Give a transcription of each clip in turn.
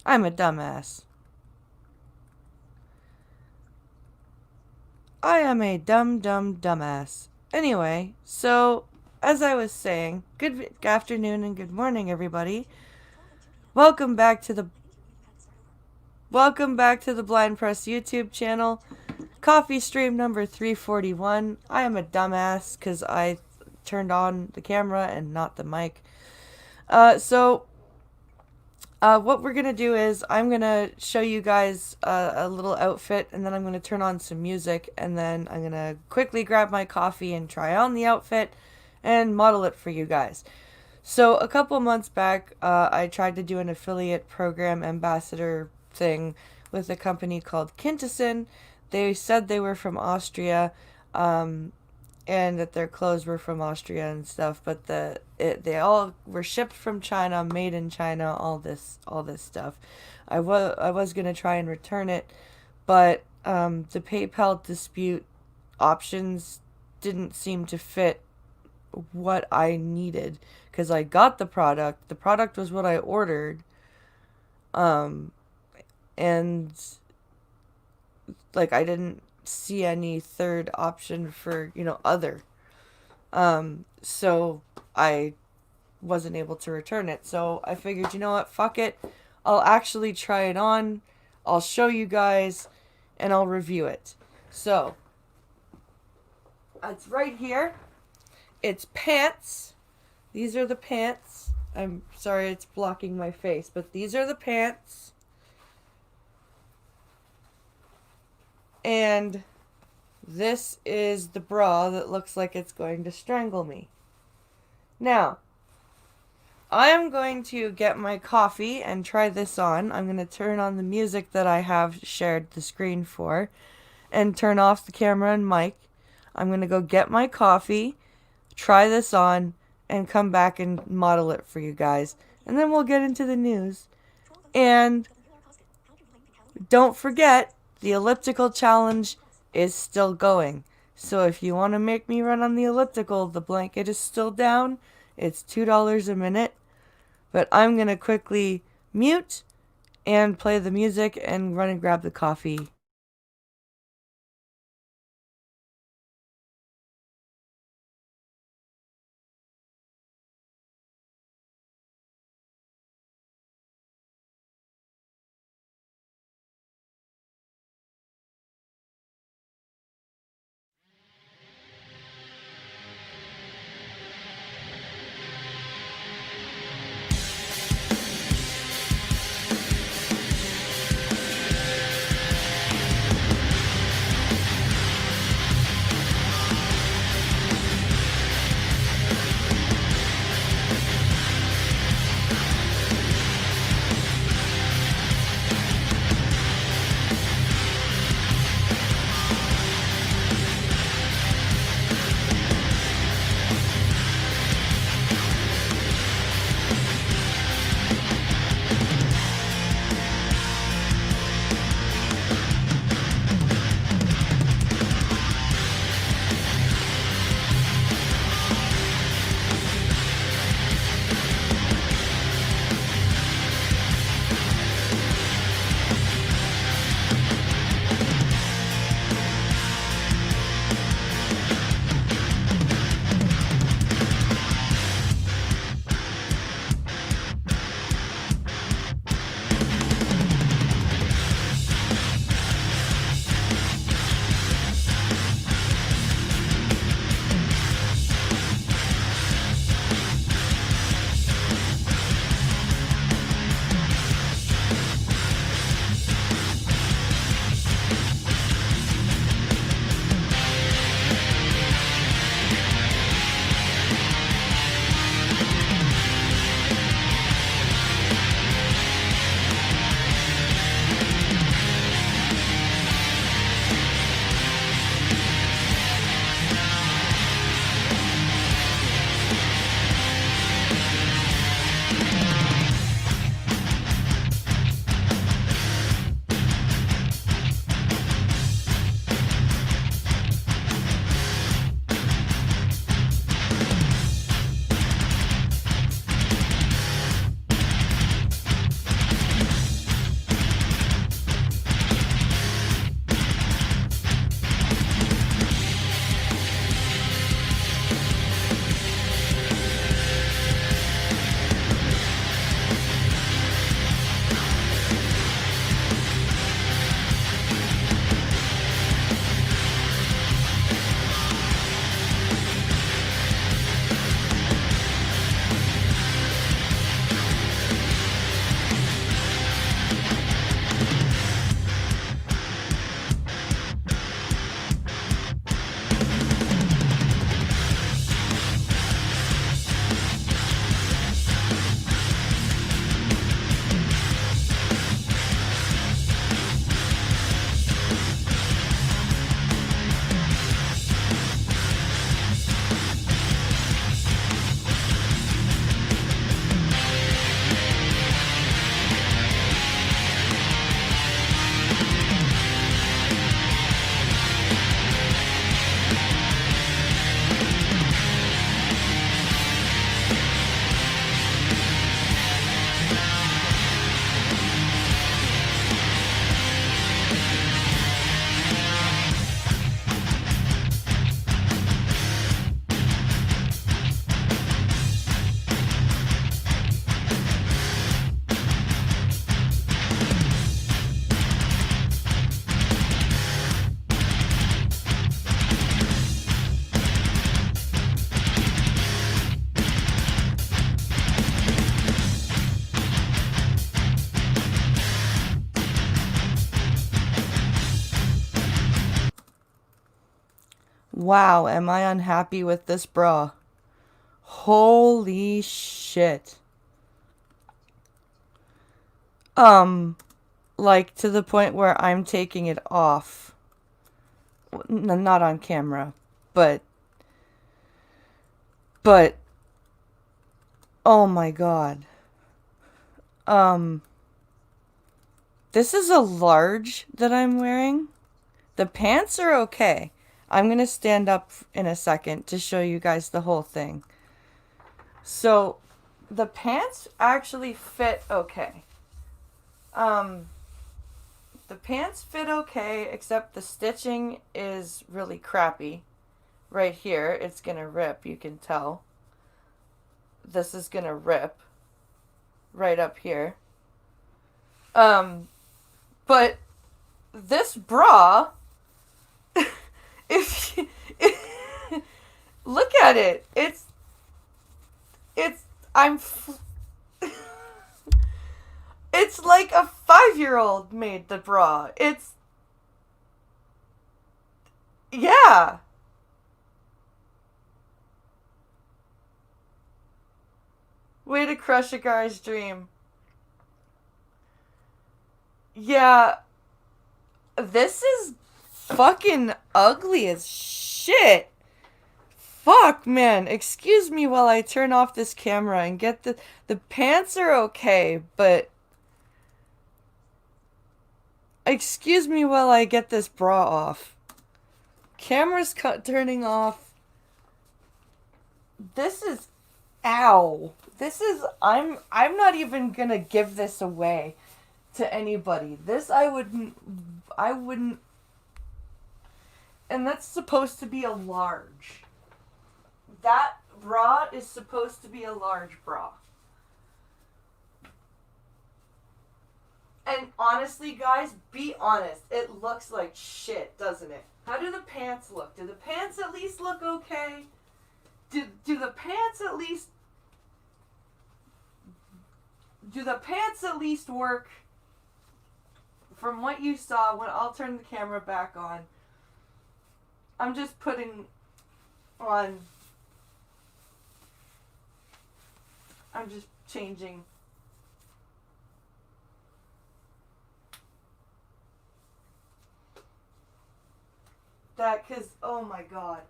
I'm a dumbass. I am a dumbass. Anyway, so as I was saying, good afternoon and good morning, everybody. Welcome back to the Blind Press YouTube channel. Coffee stream number 341. I am a dumbass because I turned on the camera and not the mic. What we're gonna do is I'm gonna show you guys a little outfit, and then I'm gonna turn on some music, and then I'm gonna quickly grab my coffee and try on the outfit and model it for you guys. So a couple months back, I tried to do an affiliate program ambassador thing with a company called Kinteson. They said they were from Austria, and that their clothes were from Austria and stuff, but they all were shipped from China, made in China, all this stuff. I was gonna try and return it, but the PayPal dispute options didn't seem to fit what I needed, because I got the product. The product was what I ordered, and like I didn't see any third option for, other. So I wasn't able to return it. So I figured, you know what, fuck it. I'll actually try it on. I'll show you guys and I'll review it. So it's right here. It's pants. These are the pants. I'm sorry it's blocking my face, but these are the pants. And this is the bra that looks like it's going to strangle me. Now, I am going to get my coffee and try this on. I'm going to turn on the music that I have shared the screen for and turn off the camera and mic. I'm going to go get my coffee, try this on, and come back and model it for you guys. And then we'll get into the news. And don't forget, the elliptical challenge is still going. So if you want to make me run on the elliptical, the blanket is still down. It's $2 a minute. But I'm going to quickly mute and play the music and run and grab the coffee. Wow, am I unhappy with this bra? Holy shit. Like to the point where I'm taking it off. Not on camera, but but oh my god. Um this is a large that I'm wearing. The pants are okay. I'm going to stand up in a second to show you guys the whole thing. So, the pants actually fit okay. Um, the pants fit okay, except the stitching is really crappy. Right here, it's going to rip, you can tell. This is going to rip right up here. But this bra, if you, look at it, I'm, it's like a 5-year-old made the bra. Yeah. Way to crush a guy's dream. Yeah, this is fucking ugly as shit. Fuck, man. Excuse me while I turn off this camera and get the pants are okay, but excuse me while I get this bra off. Camera's turning off. This is ow. This is I'm not even going to give this away to anybody. This I wouldn't, and that's supposed to be a large. That bra is supposed to be a large bra. And honestly, guys, be honest. It looks like shit, doesn't it? How do the pants look? Do the pants at least look okay? Do the pants at least... Do the pants at least work? From what you saw, when I'll turn the camera back on. I'm just putting on... I'm just changing. That, because, oh my god.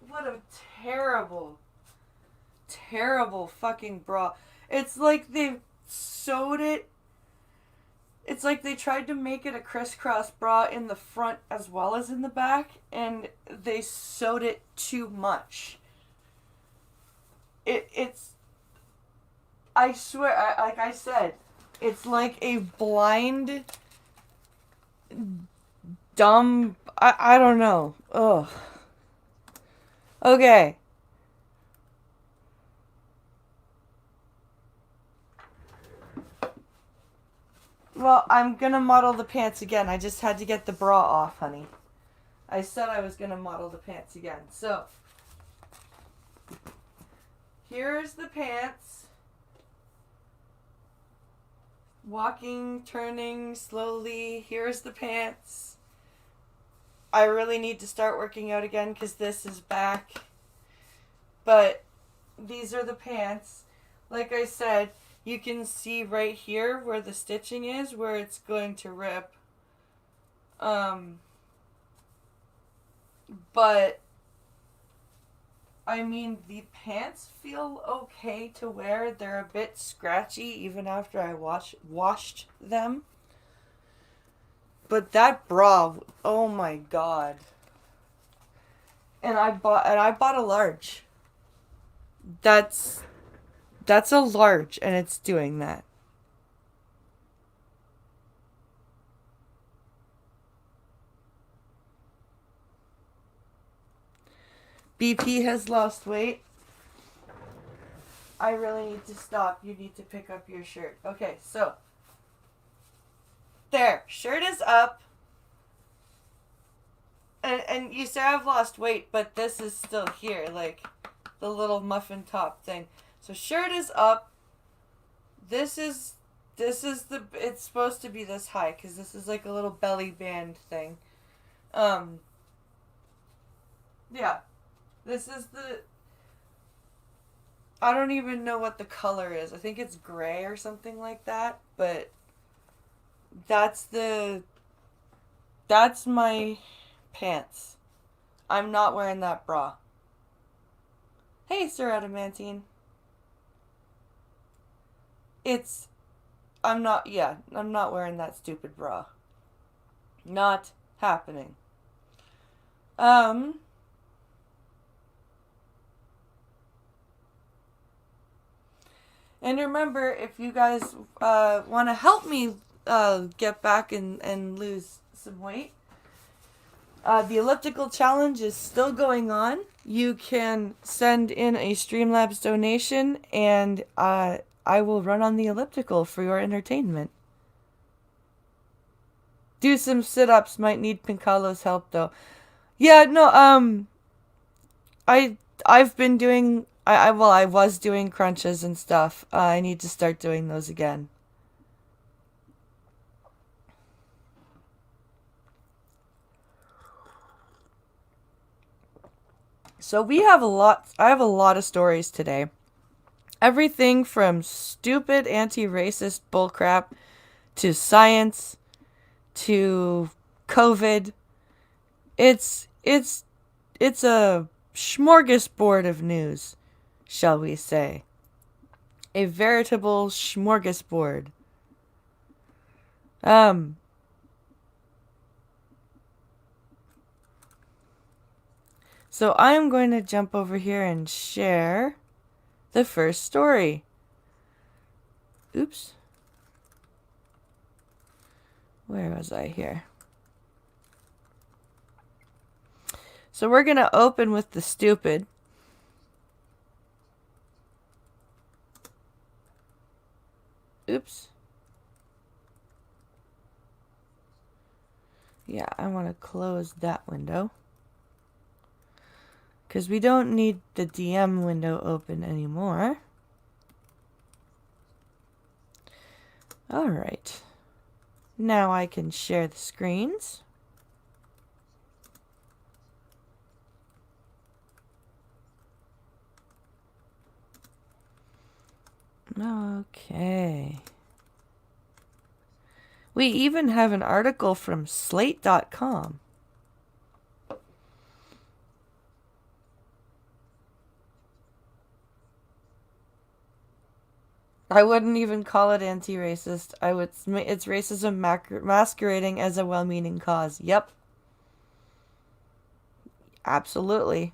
What a terrible, terrible fucking bra. It's like they sewed it. It's like they tried to make it a crisscross bra in the front as well as in the back, and they sewed it too much. It's, I swear, like I said, it's like a blind, dumb, I don't know. Ugh. Okay. Well, I'm gonna model the pants again. I just had to get the bra off, honey. I said I was gonna model the pants again. So, here's the pants. Walking, turning slowly. Here's the pants. I really need to start working out again because this is back. But these are the pants. Like I said, you can see right here where the stitching is, where it's going to rip. But I mean, the pants feel okay to wear. They're a bit scratchy even after I washed them. But that bra, oh my god. And I bought a large. That's a large, and it's doing that. BP has lost weight. I really need to stop. You need to pick up your shirt. Okay, so. There. Shirt is up. And you say I've lost weight, but this is still here. Like, the little muffin top thing. So shirt is up. This is it's supposed to be this high, because this is like a little belly band thing. Yeah. This is the... I don't even know what the color is. I think it's gray or something like that. But that's the... That's my pants. I'm not wearing that bra. Hey, Sir Adamantine. It's... I'm not... Yeah, I'm not wearing that stupid bra. Not happening. Um... And remember, if you guys want to help me get back and lose some weight, the elliptical challenge is still going on. You can send in a Streamlabs donation, and I will run on the elliptical for your entertainment. Do some sit-ups. Might need Pincalo's help though. Yeah, no. I've been doing. I was doing crunches and stuff. I need to start doing those again. So we have a lot. I have a lot of stories today. Everything from stupid anti-racist bullcrap to science to COVID. It's a smorgasbord of news, shall we say. A veritable smorgasbord. So I'm going to jump over here and share the first story. Oops. Where was I here? So we're going to open with the stupid. Oops. Yeah, I want to close that window. Because we don't need the DM window open anymore. Alright. Now I can share the screens. Okay. We even have an article from Slate.com. I wouldn't even call it anti-racist. It's racism masquerading as a well-meaning cause. Yep. Absolutely.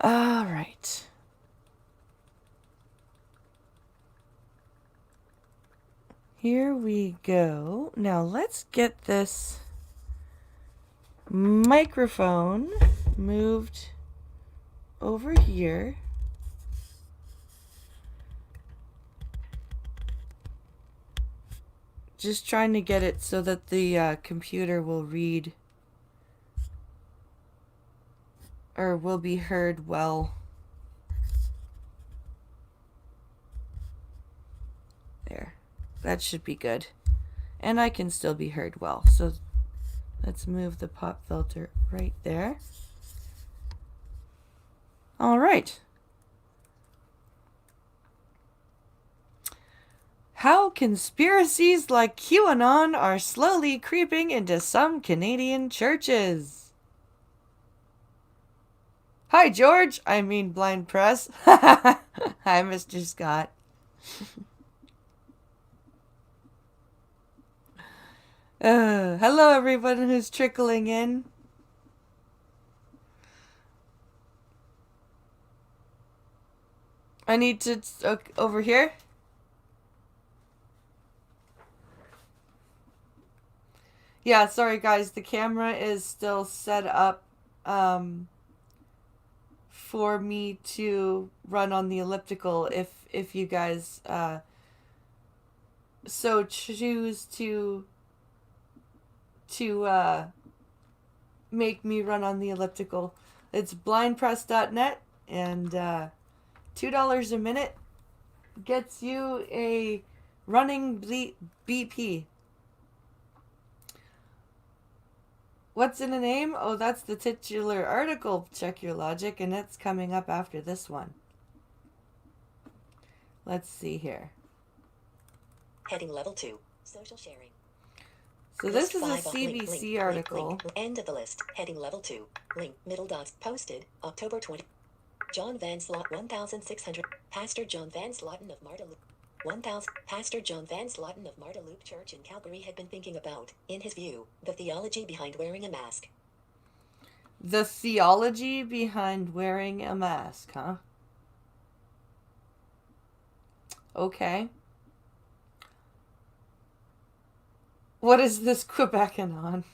All right. Here we go. Now let's get this microphone moved over here. Just trying to get it so that the computer will read or will be heard well. There. That should be good. And I can still be heard well. So let's move the pop filter right there. All right. How conspiracies like QAnon are slowly creeping into some Canadian churches. Hi, George. I mean, Blind Press. Hi, Mr. Scott. Hello, everyone who's trickling in. I need to... over here? Yeah, sorry guys, the camera is still set up for me to run on the elliptical if you guys so choose to make me run on the elliptical. It's blindpress.net, and $2 a minute gets you a running BP. What's in a name? Oh, that's the titular article. Check your logic, and it's coming up after this one. Let's see here. Heading level 2. Social sharing. So this is a CBC article. Link. End of the list. Heading level 2. Link. Middle dots. Posted. October 20. John Van Slotten. 1,600. Pastor John Van Slotten of Marta Loop. 1,000. Pastor John Van Slotten of Marta Loop Church in Calgary had been thinking about, in his view, the theology behind wearing a mask. The theology behind wearing a mask, huh? Okay. What is this Quebecan on?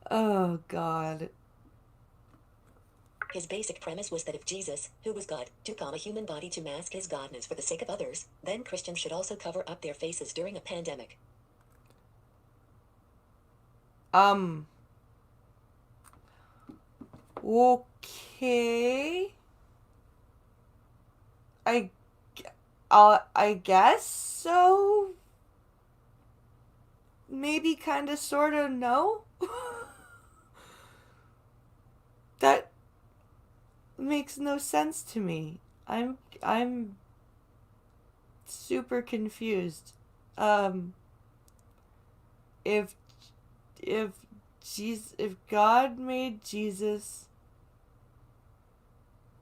Oh, God. His basic premise was that if Jesus, who was God, took on a human body to mask his godness for the sake of others, then Christians should also cover up their faces during a pandemic. Okay. I guess so. Maybe kinda sorta no. That makes no sense to me. I'm super confused. If if God made Jesus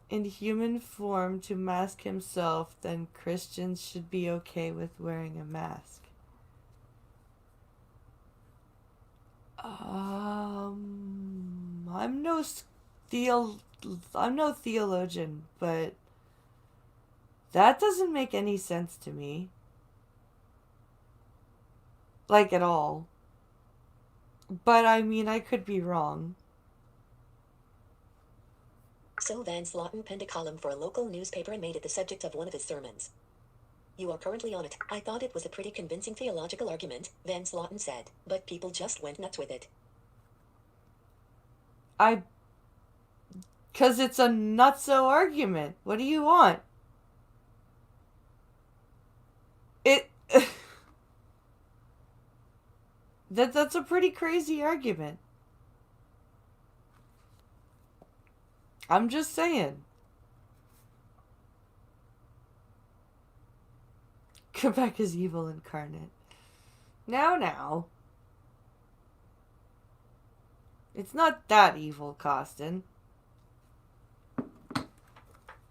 in human form to mask himself, then Christians should be okay with wearing a mask. I'm no I'm no theologian, but that doesn't make any sense to me. Like, at all. But I mean, I could be wrong. So Van Slotten penned a column for a local newspaper and made it the subject of one of his sermons. You are currently on it. I thought it was a pretty convincing theological argument, Van Slotten said, but people just went nuts with it. 'Cause it's a nutso argument. What do you want? That's a pretty crazy argument. I'm just saying. Quebec is evil incarnate. Now. It's not that evil, Costin.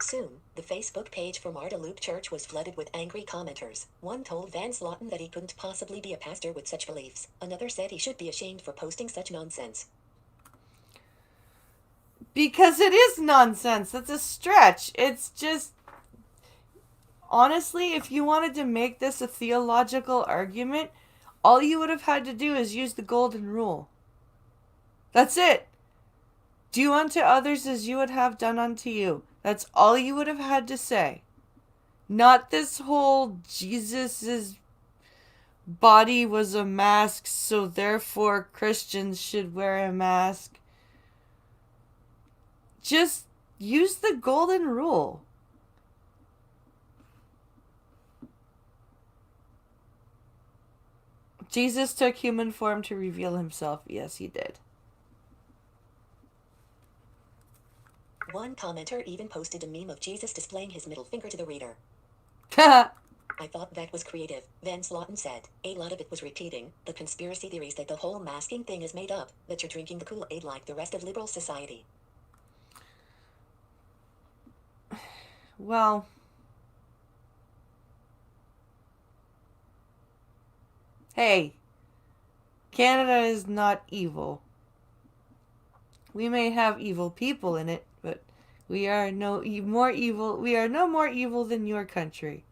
Soon, the Facebook page for Marta Loop Church was flooded with angry commenters. One told Van Slotten that he couldn't possibly be a pastor with such beliefs. Another said he should be ashamed for posting such nonsense. Because it is nonsense. That's a stretch. It's just... Honestly, if you wanted to make this a theological argument, all you would have had to do is use the golden rule. That's it. Do unto others as you would have done unto you. That's all you would have had to say. Not this whole Jesus's body was a mask, so therefore Christians should wear a mask. Just use the golden rule. Jesus took human form to reveal himself. Yes, he did. One commenter even posted a meme of Jesus displaying his middle finger to the reader. I thought that was creative, Van Slotten said. A lot of it was repeating the conspiracy theories that the whole masking thing is made up, that you're drinking the Kool-Aid like the rest of liberal society. Well, hey, Canada is not evil. We may have evil people in it, but we are no more evil. We are no more evil than your country.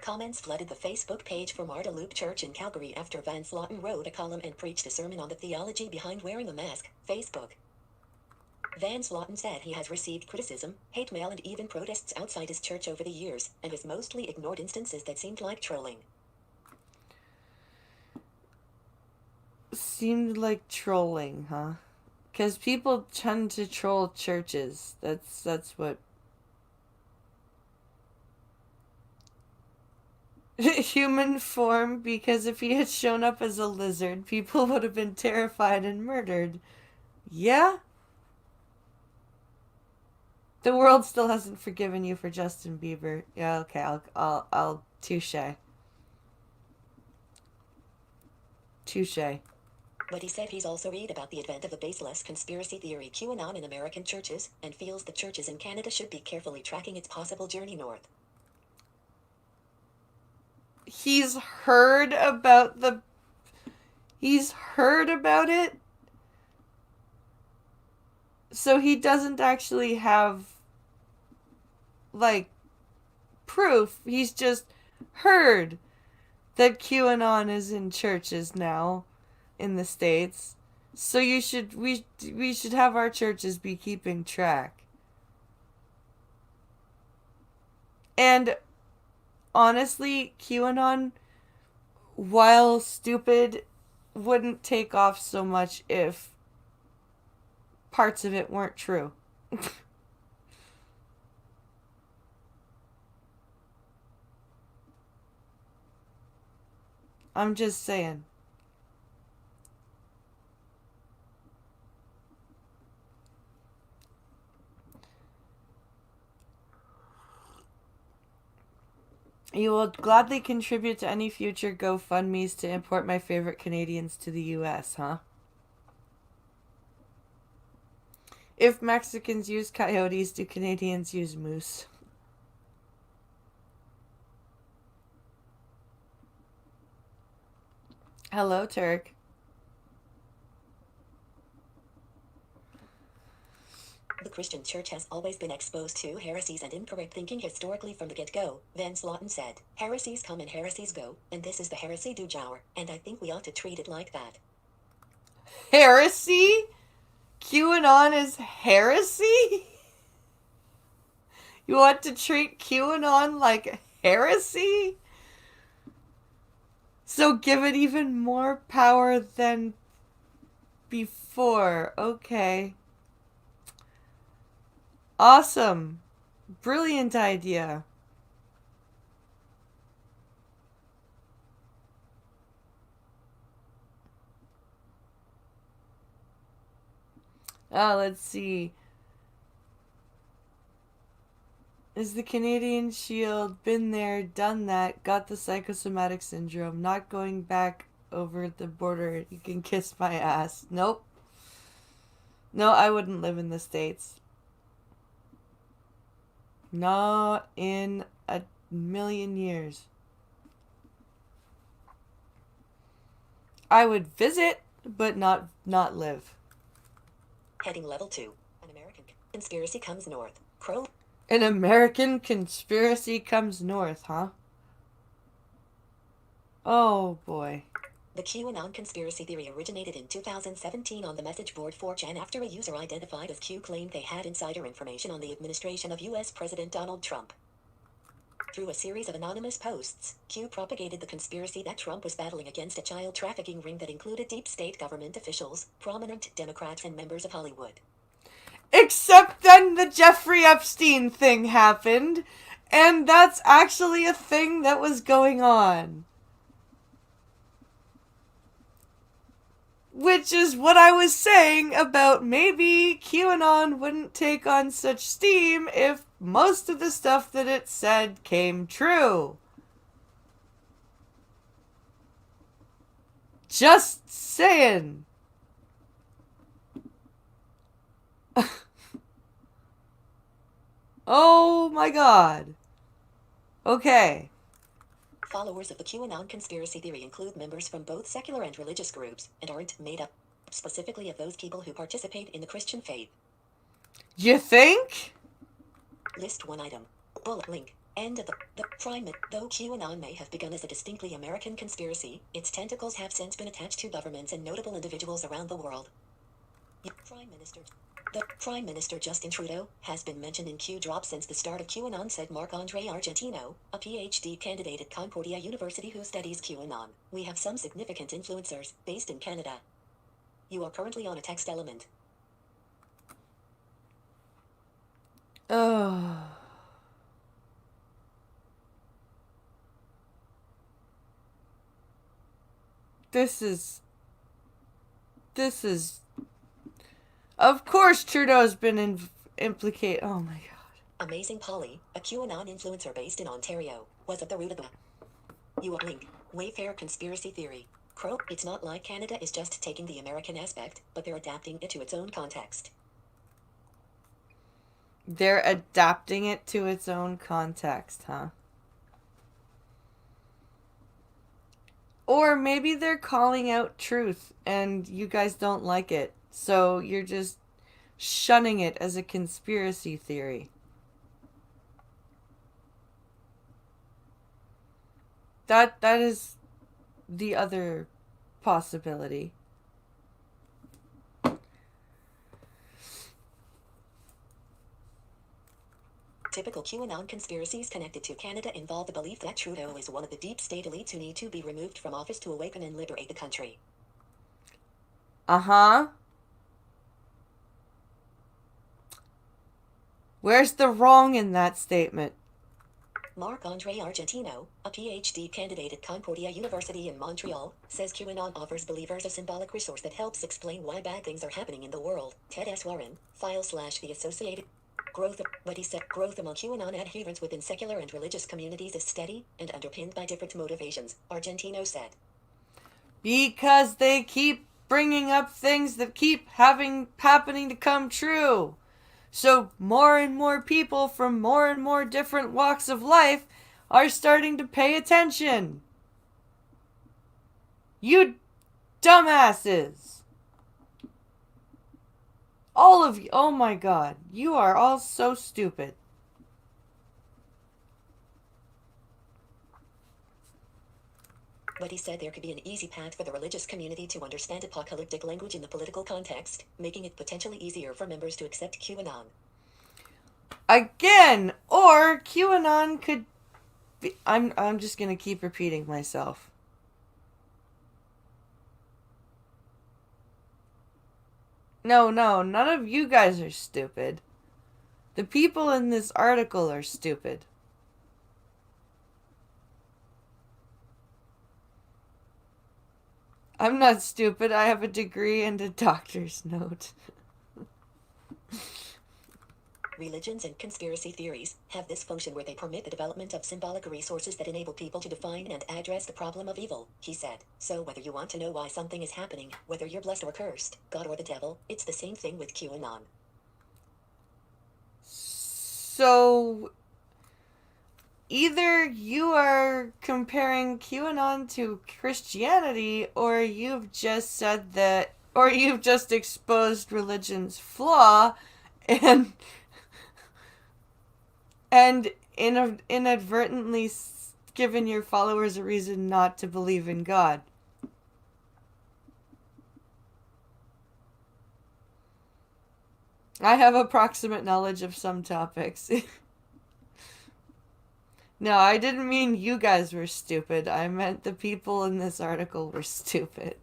Comments flooded the Facebook page for Marta Loop Church in Calgary after Van Slotten wrote a column and preached a sermon on the theology behind wearing a mask. Facebook. Van Slotten said he has received criticism, hate mail, and even protests outside his church over the years, and has mostly ignored instances that seemed like trolling. Seemed like trolling, huh? Because people tend to troll churches. That's what... human form because if he had shown up as a lizard, people would have been terrified and murdered. Yeah? The world still hasn't forgiven you for Justin Bieber. Yeah, okay, I'll touche. Touche. But he said he's also read about the advent of the baseless conspiracy theory QAnon in American churches, and feels the churches in Canada should be carefully tracking its possible journey north. He's heard about it, so he doesn't actually have, like, proof. He's just heard that QAnon is in churches now in the States. So we should have our churches be keeping track. And honestly, QAnon, while stupid, wouldn't take off so much if parts of it weren't true. I'm just saying. You will gladly contribute to any future GoFundMes to import my favorite Canadians to the US, huh? If Mexicans use coyotes, do Canadians use moose? Hello, Turk. The Christian church has always been exposed to heresies and incorrect thinking historically from the get-go, Van Slotten said. Heresies come and heresies go, and this is the heresy du jour, and I think we ought to treat it like that. Heresy? QAnon is heresy? You want to treat QAnon like heresy? So give it even more power than before. Okay. Awesome. Brilliant idea. Let's see. Is the Canadian Shield been there, done that, got the psychosomatic syndrome, not going back over the border, you can kiss my ass. Nope. No, I wouldn't live in the States. Not in a million years. I would visit, but not live. Heading level 2. An American conspiracy comes north. Crow. An American conspiracy comes north, huh? Oh boy. The QAnon conspiracy theory originated in 2017 on the message board 4chan after a user identified as Q claimed they had insider information on the administration of U.S. President Donald Trump. Through a series of anonymous posts, Q propagated the conspiracy that Trump was battling against a child trafficking ring that included deep state government officials, prominent Democrats, and members of Hollywood. Except then the Jeffrey Epstein thing happened, and that's actually a thing that was going on. Which is what I was saying about maybe QAnon wouldn't take on such steam if most of the stuff that it said came true. Just saying. Oh my god. Okay. Followers of the QAnon conspiracy theory include members from both secular and religious groups, and aren't made up specifically of those people who participate in the Christian faith. You think? List 1 item. Bullet link. End of the prime. Though QAnon may have begun as a distinctly American conspiracy, its tentacles have since been attached to governments and notable individuals around the world. The Prime Minister Justin Trudeau has been mentioned in Q Drop since the start of QAnon, said Marc-Andre Argentino, a PhD candidate at Concordia University who studies QAnon. We have some significant influencers, based in Canada. You are currently on a text element. Oh. This is. This is. Of course, Trudeau's been implicated. Oh my god. Amazing Polly, a QAnon influencer based in Ontario, was at the root of the link. Wayfair conspiracy theory. Croak, it's not like Canada is just taking the American aspect, but they're adapting it to its own context. They're adapting it to its own context, huh? Or maybe they're calling out truth and you guys don't like it. So you're just shunning it as a conspiracy theory. That is the other possibility. Typical QAnon conspiracies connected to Canada involve the belief that Trudeau is one of the deep state elites who need to be removed from office to awaken and liberate the country. Uh-huh. Where's the wrong in that statement? Marc-Andre Argentino, a PhD candidate at Concordia University in Montreal, says QAnon offers believers a symbolic resource that helps explain why bad things are happening in the world. Ted S. Warren, /the Associated but he said growth among QAnon adherents within secular and religious communities is steady and underpinned by different motivations, Argentino said. Because they keep bringing up things that keep happening to come true. So more and more people from more and more different walks of life are starting to pay attention. You dumbasses. All of you. Oh my god. You are all so stupid. But he said there could be an easy path for the religious community to understand apocalyptic language in the political context, making it potentially easier for members to accept QAnon. Again, or QAnon could be... I'm just gonna keep repeating myself. No, none of you guys are stupid. The people in this article are stupid. I'm not stupid. I have a degree and a doctor's note. Religions and conspiracy theories have this function where they permit the development of symbolic resources that enable people to define and address the problem of evil, he said. So whether you want to know why something is happening, whether you're blessed or cursed, God or the devil, it's the same thing with QAnon. So either you are comparing QAnon to Christianity, or you've just said that, or you've just exposed religion's flaw and inadvertently given your followers a reason not to believe in God. I have approximate knowledge of some topics. No, I didn't mean you guys were stupid. I meant the people in this article were stupid.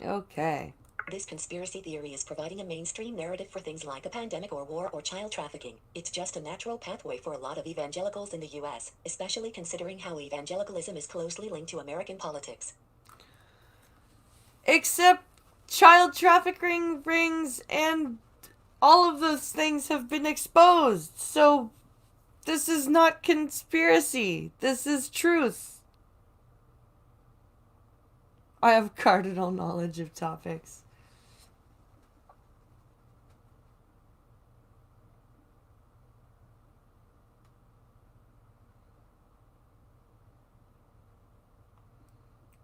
Okay. This conspiracy theory is providing a mainstream narrative for things like a pandemic or war or child trafficking. It's just a natural pathway for a lot of evangelicals in the US, especially considering how evangelicalism is closely linked to American politics. Except child trafficking rings and all of those things have been exposed. So this is not conspiracy. This is truth. I have cardinal knowledge of topics.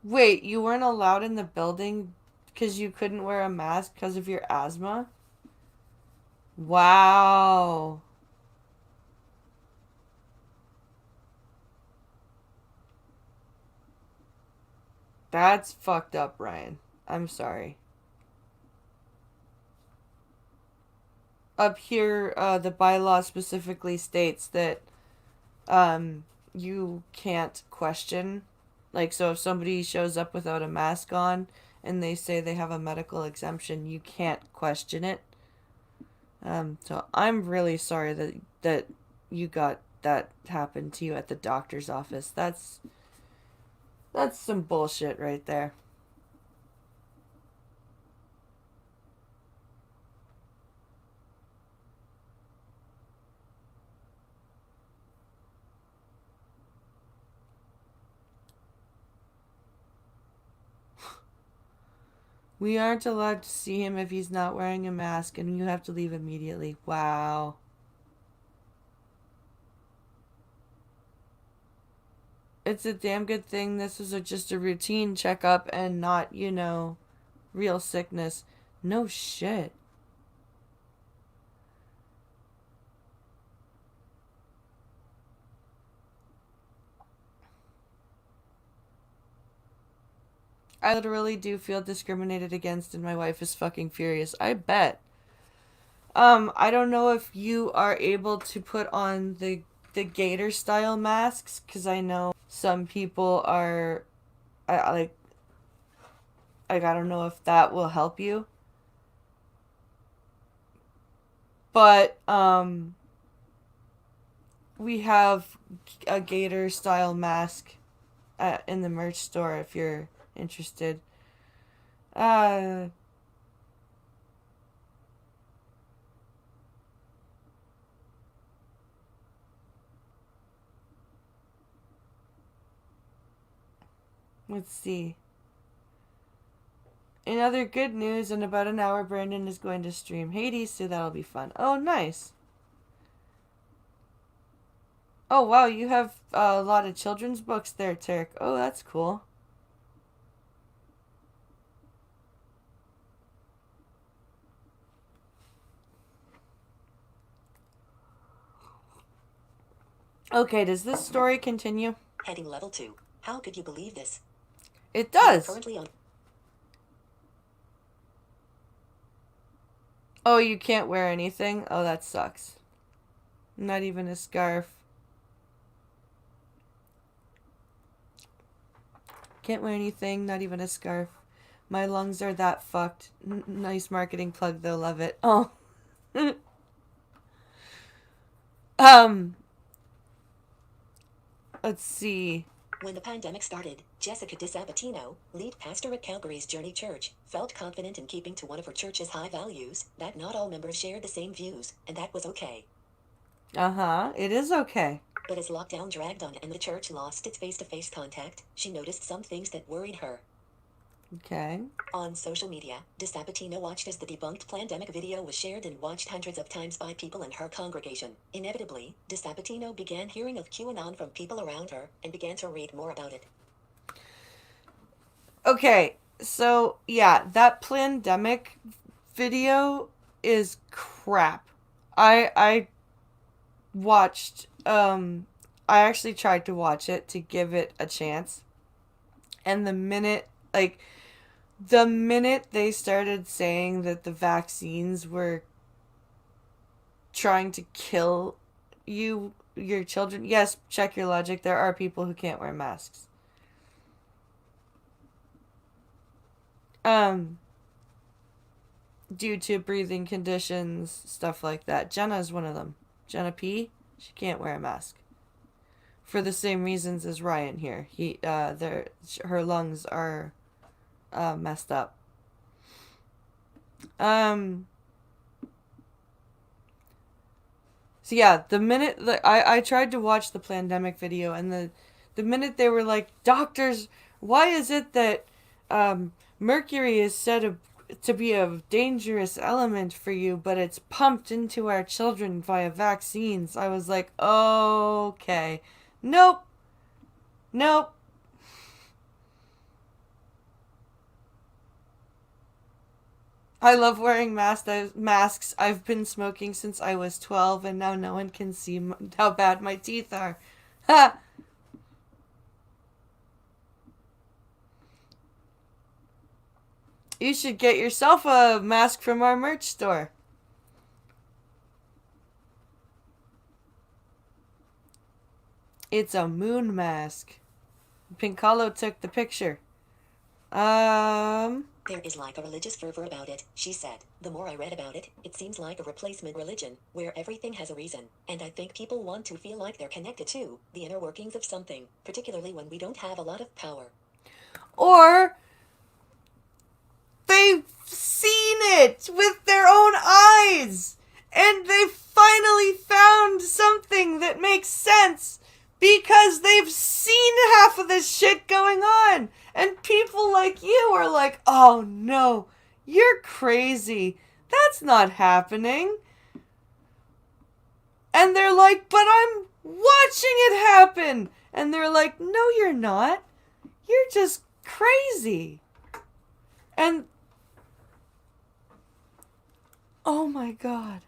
Wait, you weren't allowed in the building because you couldn't wear a mask because of your asthma? Wow. That's fucked up, Ryan. I'm sorry. Up here, the bylaw specifically states that you can't question. Like, so if somebody shows up without a mask on and they say they have a medical exemption, you can't question it. So I'm really sorry that you got that happen to you at the doctor's office. That's some bullshit right there. We aren't allowed to see him if he's not wearing a mask, and you have to leave immediately. Wow. It's a damn good thing this is just a routine checkup and not, real sickness. No shit. I literally do feel discriminated against, and my wife is fucking furious. I bet. I don't know if you are able to put on the gator style masks, because I know some people are, I like I don't know if that will help you, but we have a gator style mask in the merch store if you're interested. Uh, let's see. In other good news, in about an hour, Brandon is going to stream Hades, so that'll be fun. Oh, nice. Oh, wow, you have a lot of children's books there, Tarek. Oh, that's cool. Okay, does this story continue? Heading level 2. How could you believe this? It You are does. currently on. Oh, you can't wear anything? Oh, that sucks. Not even a scarf. Can't wear anything, not even a scarf. My lungs are that fucked. Nice marketing plug, they'll love it. Oh. um, let's see. When the pandemic started, Jessica DiSabatino, lead pastor at Calgary's Journey Church, felt confident in keeping to one of her church's high values, that not all members shared the same views, and that was okay. Uh-huh, it is okay. But as lockdown dragged on and the church lost its face-to-face contact, she noticed some things that worried her. Okay. On social media, DiSabatino watched as the debunked pandemic video was shared and watched hundreds of times by people in her congregation. Inevitably, DiSabatino began hearing of QAnon from people around her and began to read more about it. Okay, so yeah, that pandemic video is crap. I watched I actually tried to watch it to give it a chance. And the minute they started saying that the vaccines were trying to kill your children, yes, check your logic. There are people who can't wear masks. Um Due to breathing conditions, stuff like that. Jenna's one of them. Jenna P, she can't wear a mask. For the same reasons as Ryan here. Her lungs are messed up. So yeah, the minute I tried to watch the pandemic video, and the minute they were like, doctors, why is it that mercury is said to be a dangerous element for you, but it's pumped into our children via vaccines? I was like, okay, nope, nope. I love wearing masks. I've been smoking since I was 12, and now no one can see how bad my teeth are. Ha! You should get yourself a mask from our merch store. It's a moon mask. Pincalo took the picture. There is like a religious fervor about it, she said. The more I read about it, it seems like a replacement religion, where everything has a reason. And I think people want to feel like they're connected to the inner workings of something, particularly when we don't have a lot of power. Or they've seen it with their own eyes, and they finally found something that makes sense because they've seen half of this shit going on. And people like you are like, oh no, you're crazy. That's not happening. And they're like, but I'm watching it happen. And they're like, no, you're not. You're just crazy. And oh my God.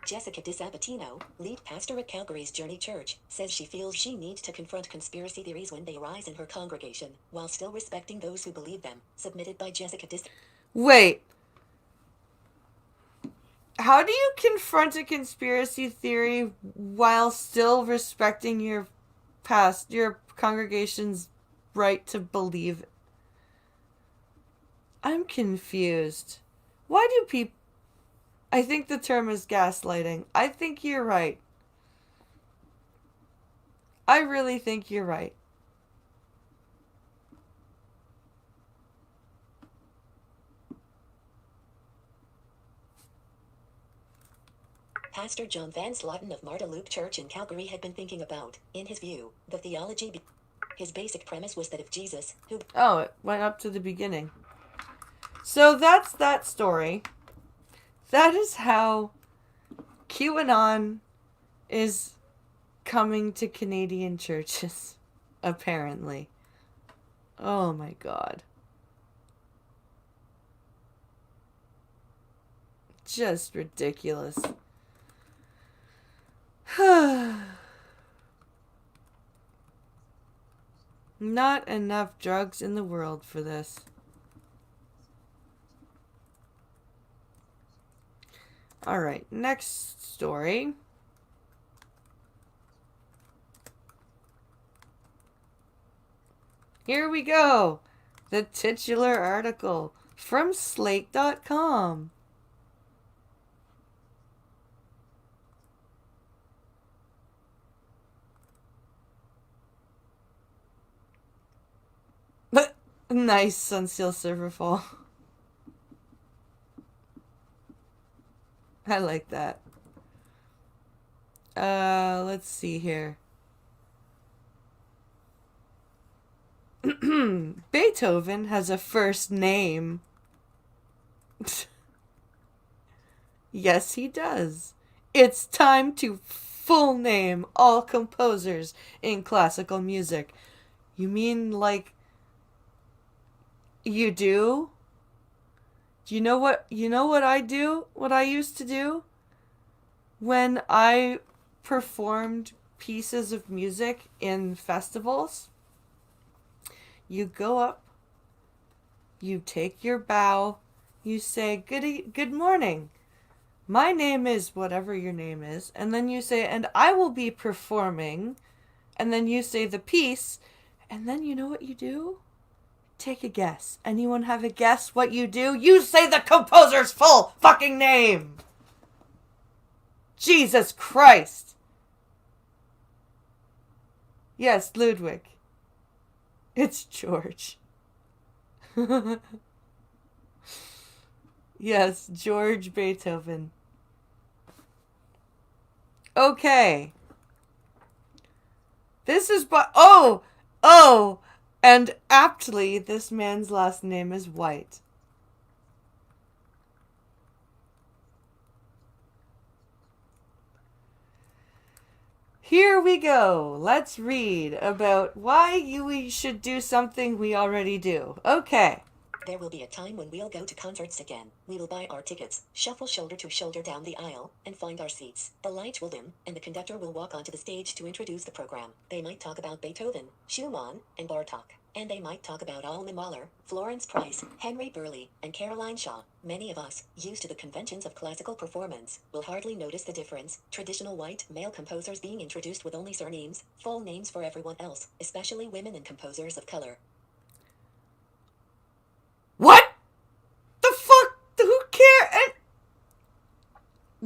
Jessica DiSabatino, lead pastor at Calgary's Journey Church, says she feels she needs to confront conspiracy theories when they arise in her congregation, while still respecting those who believe them. Submitted by Jessica Wait. How do you confront a conspiracy theory while still respecting your congregation's right to believe it? I'm confused. Why do people... I think the term is gaslighting. I think you're right. I really think you're right. Pastor John Van Slotten of Marda Loop Church in Calgary had been thinking about, in his view, the theology. His basic premise was that if Jesus, who... Oh, it went up to the beginning. So that's that story. That is how QAnon is coming to Canadian churches, apparently. Oh my God. Just ridiculous. Not enough drugs in the world for this. Alright, next story. Here we go. The titular article from Slate.com. Nice Sunseal server fall. I like that. Let's see here. Beethoven has a first name. Yes, he does. It's time to full name all composers in classical music. You mean like you do? Do you know what I do? What I used to do? When I performed pieces of music in festivals, you go up, you take your bow, you say, good morning. My name is whatever your name is. And then you say, and I will be performing. And then you say the piece. And then you know what you do? Take a guess. Anyone have a guess what you do? You say the composer's full fucking name. Jesus Christ. Yes, Ludwig. It's George. Yes, George Beethoven. Okay. This is oh, and aptly, this man's last name is White. Here we go. Let's read about why we should do something we already do. Okay. There will be a time when we'll go to concerts again. We will buy our tickets, shuffle shoulder to shoulder down the aisle, and find our seats. The lights will dim, and the conductor will walk onto the stage to introduce the program. They might talk about Beethoven, Schumann, and Bartok. And they might talk about Alma Mahler, Florence Price, Henry Burleigh, and Caroline Shaw. Many of us, used to the conventions of classical performance, will hardly notice the difference. Traditional white male composers being introduced with only surnames, full names for everyone else, especially women and composers of color.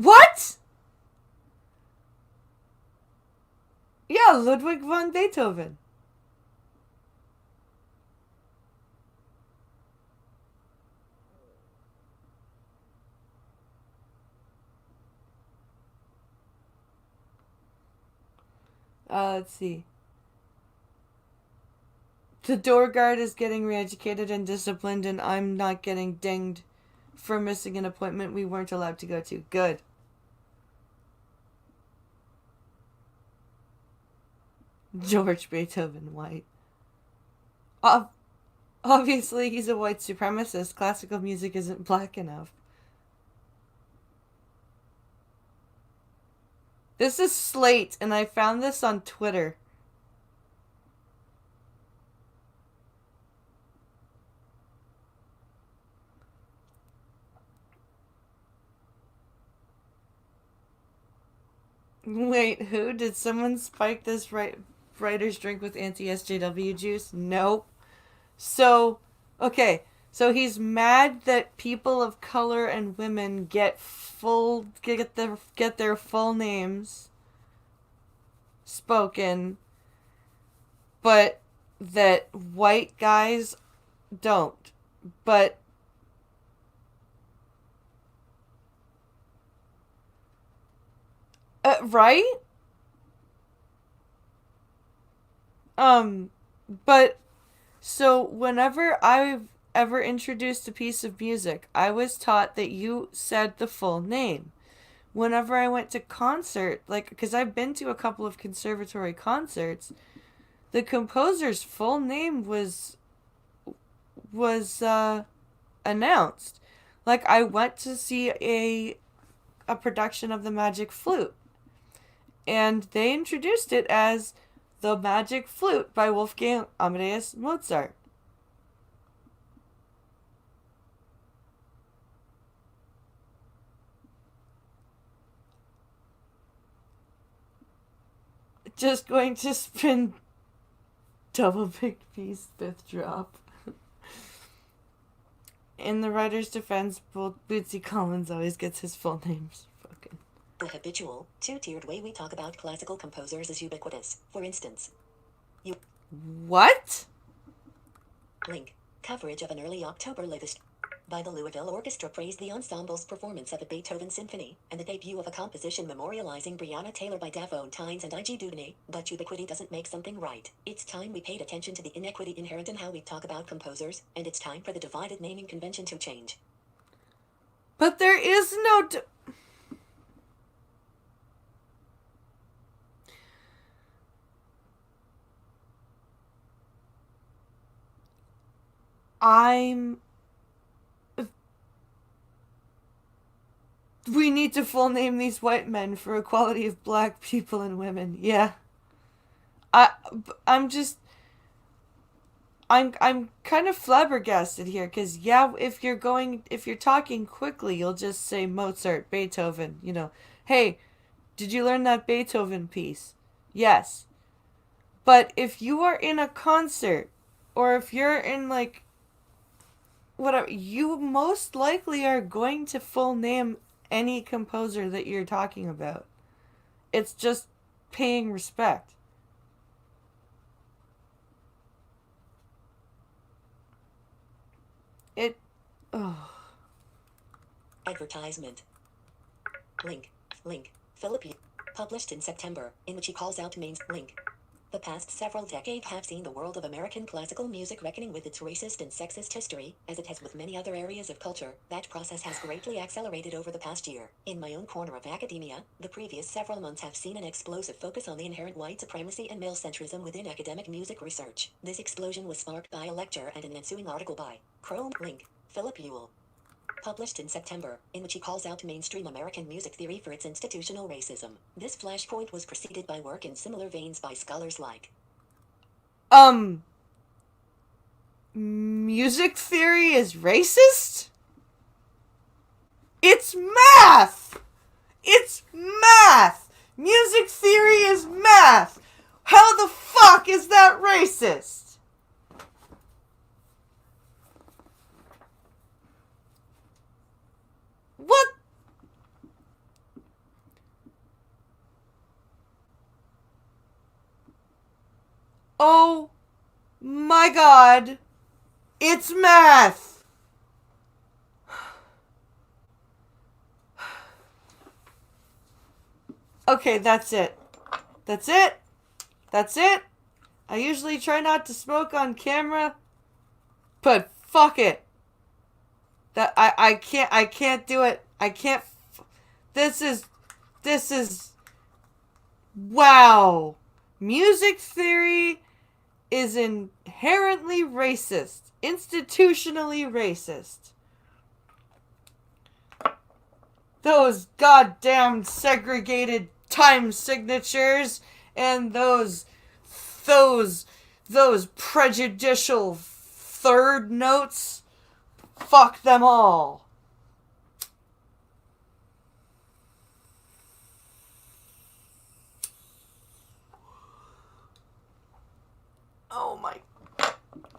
What? Yeah, Ludwig von Beethoven. Let's see. The door guard is getting re-educated and disciplined, and I'm not getting dinged for missing an appointment we weren't allowed to go to. Good. George Beethoven White. Ob- Obviously, he's a white supremacist. Classical music isn't black enough. This is Slate, and I found this on Twitter. Wait, who? Did someone spike this writer's drink with anti-SJW juice? Nope. So, okay. So he's mad that people of color and women get their full names spoken, but that white guys don't. But right? Um but so whenever I've ever introduced a piece of music, I was taught that you said the full name. Whenever I went to concert, like, because I've been to a couple of conservatory concerts, the composer's full name was announced. Like, I went to see a production of The Magic Flute, and they introduced it as The Magic Flute by Wolfgang Amadeus Mozart. Just going to spin double big piece fifth drop. In the writer's defense, Bootsy Collins always gets his full names spoken. The habitual, two-tiered way we talk about classical composers is ubiquitous. For instance, What? link. Coverage of an early October latest by the Louisville Orchestra praised the ensemble's performance of a Beethoven symphony, and the debut of a composition memorializing Breonna Taylor by Davone Tynes and I.G. Dubny, but ubiquity doesn't make something right. It's time we paid attention to the inequity inherent in how we talk about composers, and it's time for the divided naming convention to change. But there is no... I'm... We need to full name these white men for equality of black people and women. Yeah. I, I'm just... I'm kind of flabbergasted here, because yeah, if you're talking quickly, you'll just say Mozart, Beethoven, Hey, did you learn that Beethoven piece? Yes. But if you are in a concert, or if you're in, like, whatever, you most likely are going to full name any composer that you're talking about. It's just paying respect. It... Oh. Advertisement. Link. Philip published in September, in which he calls out link. The past several decades have seen the world of American classical music reckoning with its racist and sexist history, as it has with many other areas of culture. That process has greatly accelerated over the past year. In my own corner of academia, the previous several months have seen an explosive focus on the inherent white supremacy and male-centrism within academic music research. This explosion was sparked by a lecture and an ensuing article by link. Philip Ewell, published in September, in which he calls out mainstream American music theory for its institutional racism. This flashpoint was preceded by work in similar veins by scholars like Music theory is racist? It's math! It's math! Music theory is math! How the fuck is that racist? What? Oh my god. It's math. Okay, that's it. That's it. That's it. I usually try not to smoke on camera, but fuck it. That I can't do it. I can't. This is wow. Music theory is inherently racist, institutionally racist. Those goddamn segregated time signatures and those those prejudicial third notes, fuck them all. Oh my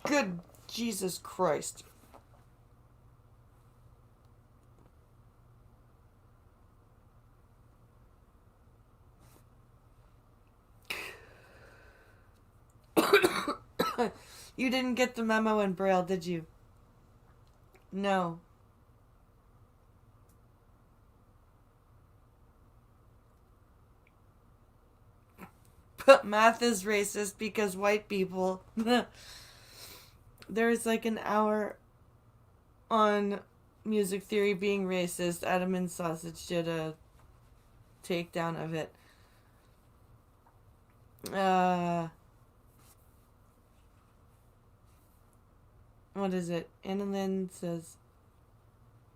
good Jesus Christ. You didn't get the memo in Braille, did you? No. But math is racist because white people. There's like an hour on music theory being racist. Adam and Sausage did a takedown of it. What is it? Annalyn says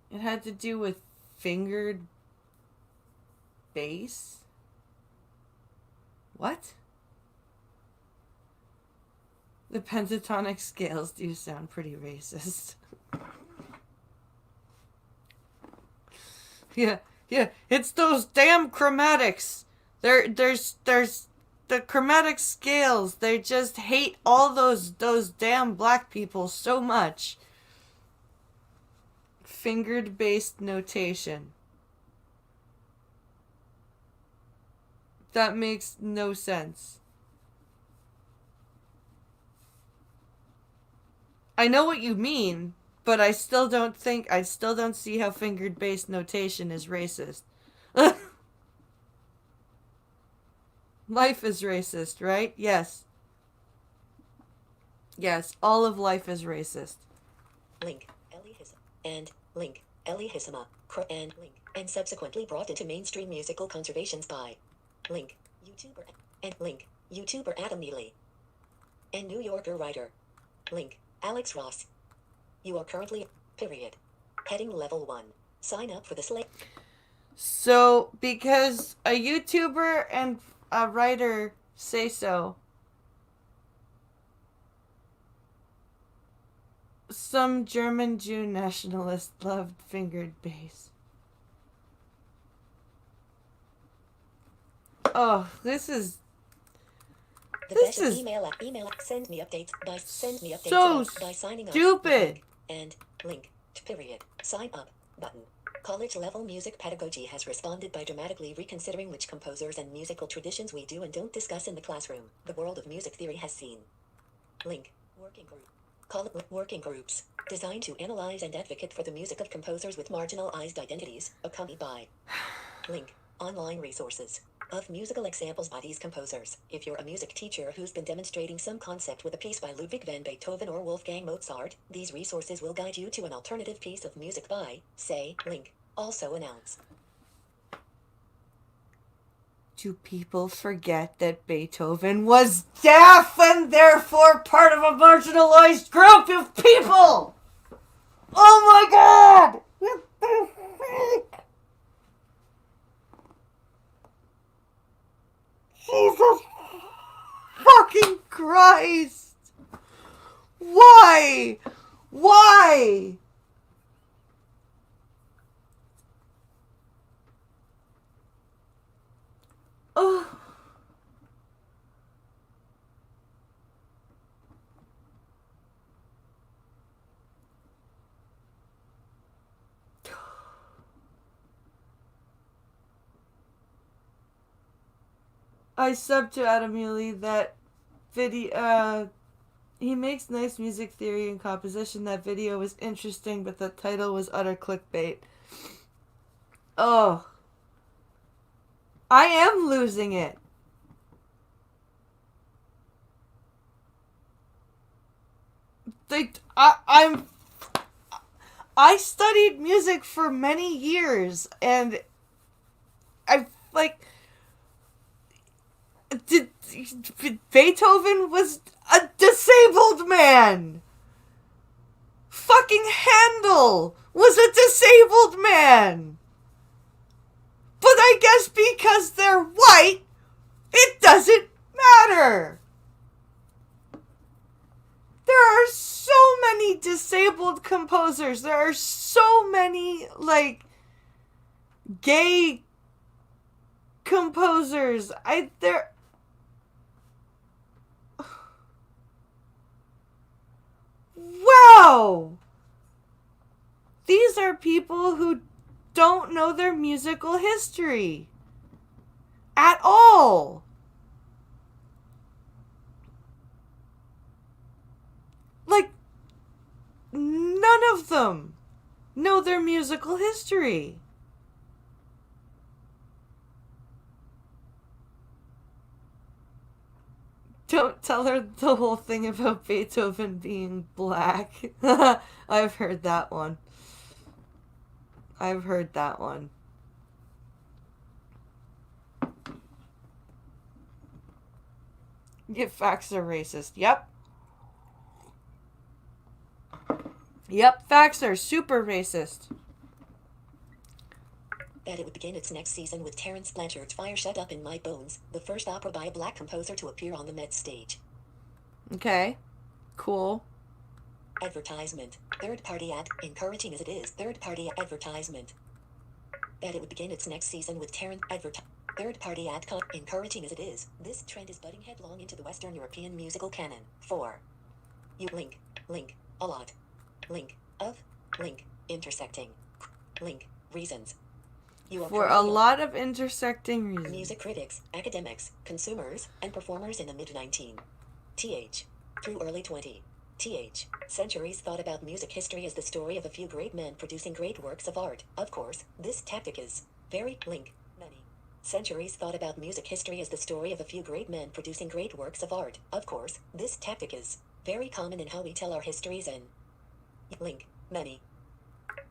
it had to do with fingered bass. What? The pentatonic scales do sound pretty racist. Yeah, it's those damn chromatics. There's the chromatic scales. They just hate all those damn black people so much. Fingered based notation. That makes no sense. I know what you mean, but I still don't see how fingered based notation is racist. Life is racist, right? Yes. Yes, all of life is racist. Link, Elihisma, and Link, Elihisma, and Link, and subsequently brought into mainstream musical conservations by Link, YouTuber, and Link, YouTuber Adam Neely, and New Yorker writer Link, Alex Ross. You are currently, period. Heading level 1. Sign up for the Slate. So, because a YouTuber and a writer say so, some German Jew nationalist loved fingered bass. Oh, this is The best email send me updates by so by signing up. stupid. And link to period. Sign up button. College level music pedagogy has responded by dramatically reconsidering which composers and musical traditions we do and don't discuss in the classroom. The world of music theory has seen. Link working group. Call it working groups designed to analyze and advocate for the music of composers with marginalized identities, accompanied by link online resources of musical examples by these composers. If you're a music teacher who's been demonstrating some concept with a piece by Ludwig van Beethoven or Wolfgang Mozart, these resources will guide you to an alternative piece of music by, say, link. Also announce. Do people forget that Beethoven was deaf and therefore part of a marginalized group of people? Oh my god! What the fuck? Jesus fucking Christ! Why? Why? Oh. I sub to Adam Muley that video. He makes nice music theory and composition. That video was interesting, but the title was utter clickbait. Oh, I am losing it. I studied music for many years, and I like did Beethoven was a disabled man. Fucking Handel was a disabled man. But I guess because they're white, it doesn't matter. There are so many disabled composers. There are so many, like, gay composers. Wow! These are people who don't know their musical history. At all. Like, none of them know their musical history. Don't tell her the whole thing about Beethoven being black. I've heard that one. I've heard that one. Yeah, facts are racist. Yep. Yep, facts are super racist. That it would begin its next season with Terence Blanchard's Fire Shut Up in My Bones, the first opera by a black composer to appear on the Met stage. Okay. Cool. Advertisement. Third-party ad. Encouraging as it is. Third-party advertisement. That it would begin its next season with third-party ad. Encouraging as it is, this trend is budding headlong into the Western European musical canon. 4. You link. A lot. Link. Of. Link. Intersecting. Link. Reasons. For a lot of intersecting reasons. Music critics, academics, consumers, and performers in the mid-19th. Through early 20th. Centuries thought about music history as the story of a few great men producing great works of art. Of course, this tactic is very many. Centuries thought about music history as the story of a few great men producing great works of art. Of course, this tactic is very common in how we tell our histories and many.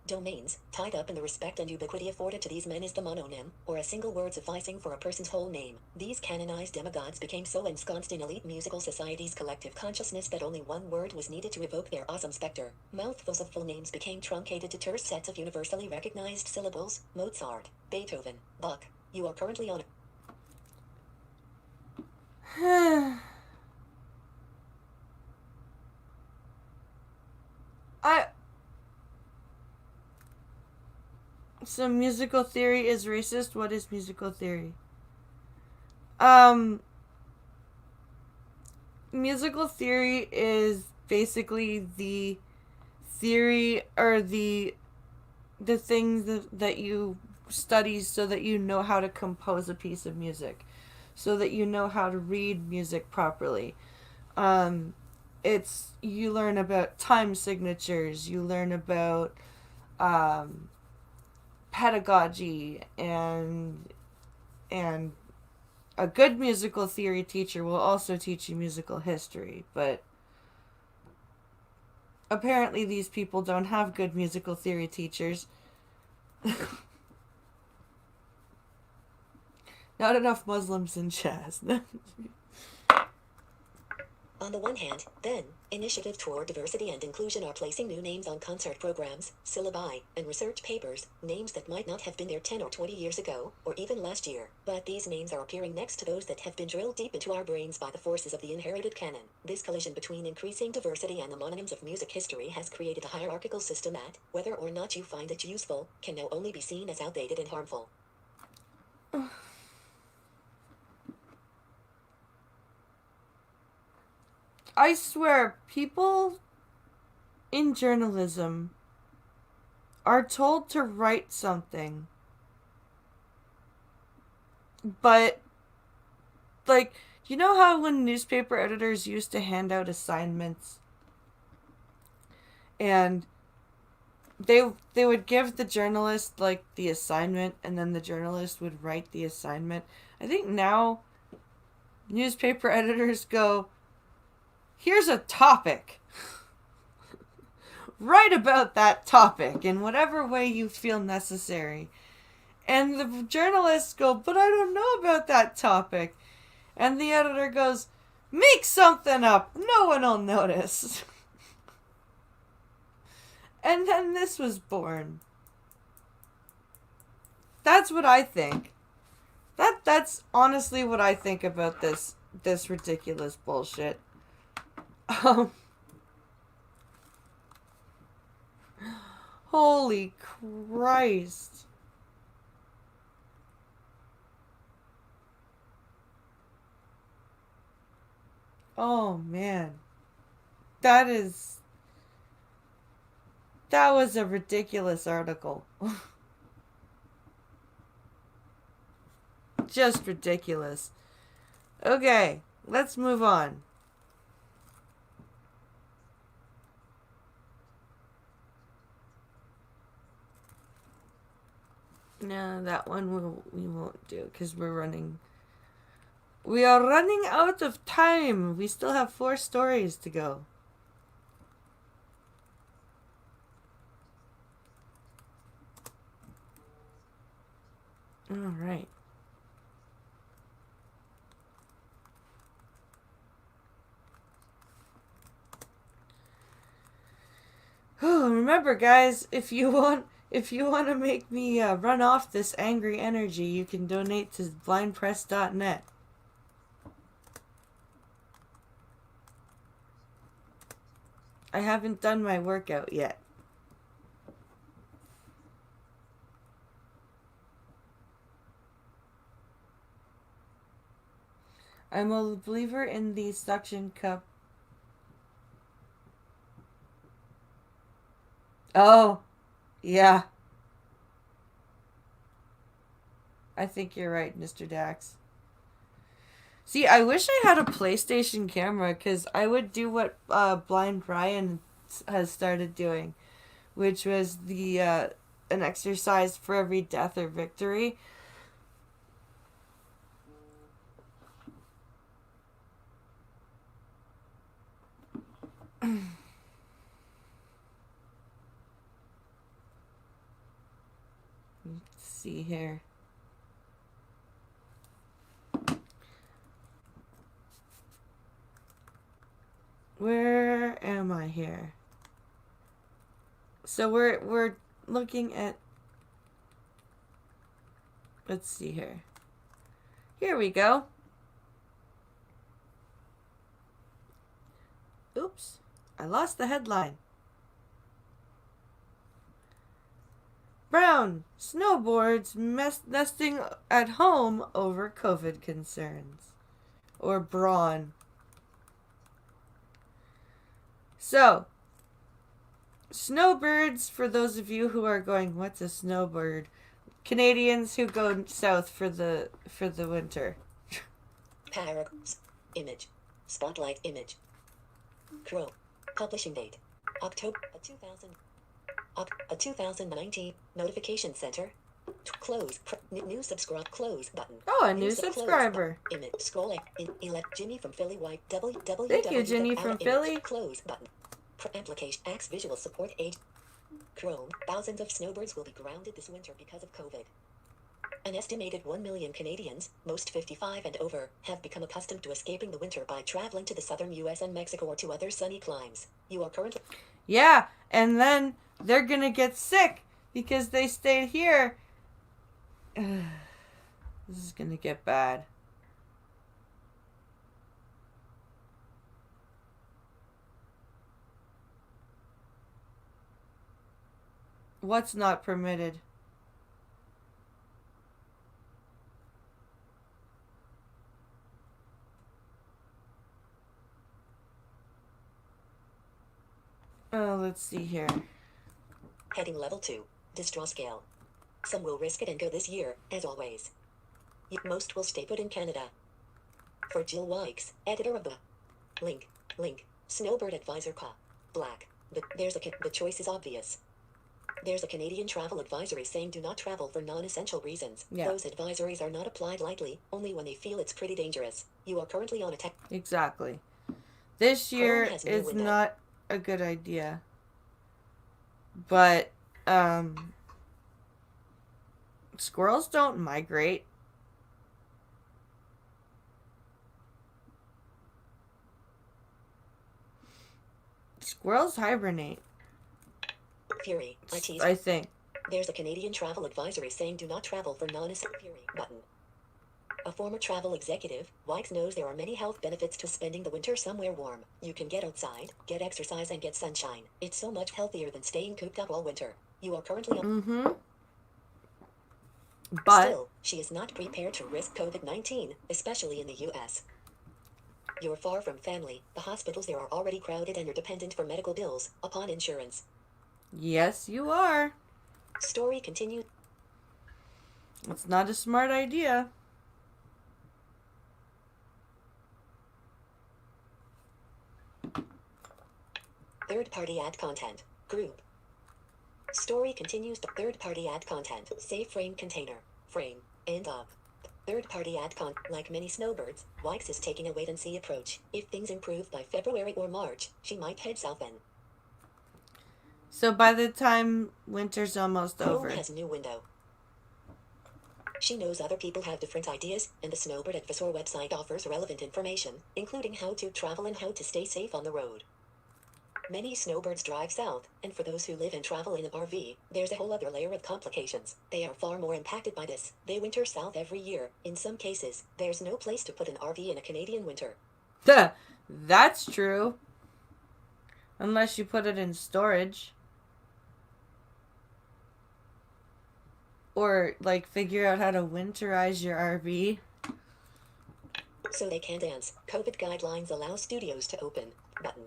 Domains, tied up in the respect and ubiquity afforded to these men is the mononym, or a single word sufficing for a person's whole name. These canonized demigods became so ensconced in elite musical society's collective consciousness that only one word was needed to evoke their awesome specter. Mouthfuls of full names became truncated to terse sets of universally recognized syllables. Mozart, Beethoven, Bach. You are currently on So musical theory is racist. What is musical theory? Musical theory is basically the theory or the things that you study so that you know how to compose a piece of music, so that you know how to read music properly. It's you learn about time signatures, you learn about pedagogy, and a good musical theory teacher will also teach you musical history, but apparently these people don't have good musical theory teachers. Not enough Muslims in jazz. On the one hand, then, initiatives toward diversity and inclusion are placing new names on concert programs, syllabi, and research papers, names that might not have been there 10 or 20 years ago, or even last year, but these names are appearing next to those that have been drilled deep into our brains by the forces of the inherited canon. This collision between increasing diversity and the mononyms of music history has created a hierarchical system that, whether or not you find it useful, can now only be seen as outdated and harmful. I swear, people in journalism are told to write something, but, like, You know how when newspaper editors used to hand out assignments and they would give the journalist like the assignment and then the journalist would write the assignment. I think now newspaper editors go, here's a topic. Write about that topic in whatever way you feel necessary. And the journalists go, but I don't know about that topic. And the editor goes, make something up. No one will notice. And then this was born. That's what I think. That's honestly what I think about this ridiculous bullshit. Holy Christ. Oh man. That was a ridiculous article. Just ridiculous. Okay, let's move on. No, that one we won't do because we are running out of time. We still have 4 stories to go. All right. Oh, remember, guys, if you want to make me run off this angry energy, you can donate to blindpress.net. I haven't done my workout yet. I'm a believer in the suction cup. Oh, yeah. I think you're right, Mr. Dax. See, I wish I had a PlayStation camera because I would do what Blind Brian has started doing, which was the an exercise for every death or victory. Let's see here. Where am I here? So we're looking at, let's see here. Here we go. Oops, I lost the headline. Brown snowboards nesting at home over COVID concerns. Or Braun. So, snowbirds, for those of you who are going, what's a snowbird? Canadians who go south for the winter. Paragraphs. Image. Spotlight image. Crow. Publishing date. October 2019. Notification center. Close. New subscribe. Close button. Oh, a new subscriber. Image. Scroll. Elect Ginny from Philly. White. www. Thank you, Ginny from Philly. Close button. Application. Axe visual support age. Chrome. Thousands of snowbirds will be grounded this winter because of COVID. An estimated 1 million Canadians, most 55 and over, have become accustomed to escaping the winter by traveling to the southern U.S. and Mexico or to other sunny climes. You are currently... Yeah, and then they're gonna get sick because they stayed here. This is gonna get bad. What's not permitted? Oh, let's see here. Heading level 2. Distress scale. Some will risk it and go this year, as always. Yet most will stay put in Canada. For Jill Wykes, editor of the link, Snowbird Advisor Ca. Black. The choice is obvious. There's a Canadian travel advisory saying do not travel for non-essential reasons. Yeah. Those advisories are not applied lightly, only when they feel it's pretty dangerous. You are currently on a tech... Exactly. This year Chrome has new is window. not a good idea. But, squirrels don't migrate. Squirrels hibernate, Fury. I tease. I think. There's a Canadian travel advisory saying do not travel for non-essential... Fury. Button. A former travel executive, Wykes knows there are many health benefits to spending the winter somewhere warm. You can get outside, get exercise, and get sunshine. It's so much healthier than staying cooped up all winter. You are currently on... Mm-hmm. But... Still, she is not prepared to risk COVID-19, especially in the U.S. You're far from family, the hospitals there are already crowded, and you're dependent for medical bills, upon insurance. Yes, you are. Story continued. It's not a smart idea. Third-party ad content. Group. Story continues. Third-party ad content. Save frame container. Frame. End of. Third-party ad con. Like many snowbirds, Wykes is taking a wait-and-see approach. If things improve by February or March, she might head south then. So by the time winter's almost Chrome over. has new window. She knows other people have different ideas, and the Snowbird Advisor website offers relevant information, including how to travel and how to stay safe on the road. Many snowbirds drive south, and for those who live and travel in an RV, there's a whole other layer of complications. They are far more impacted by this. They winter south every year. In some cases, there's no place to put an RV in a Canadian winter. That's true. Unless you put it in storage. Or, like, figure out how to winterize your RV. So they can dance. COVID guidelines allow studios to open. Button.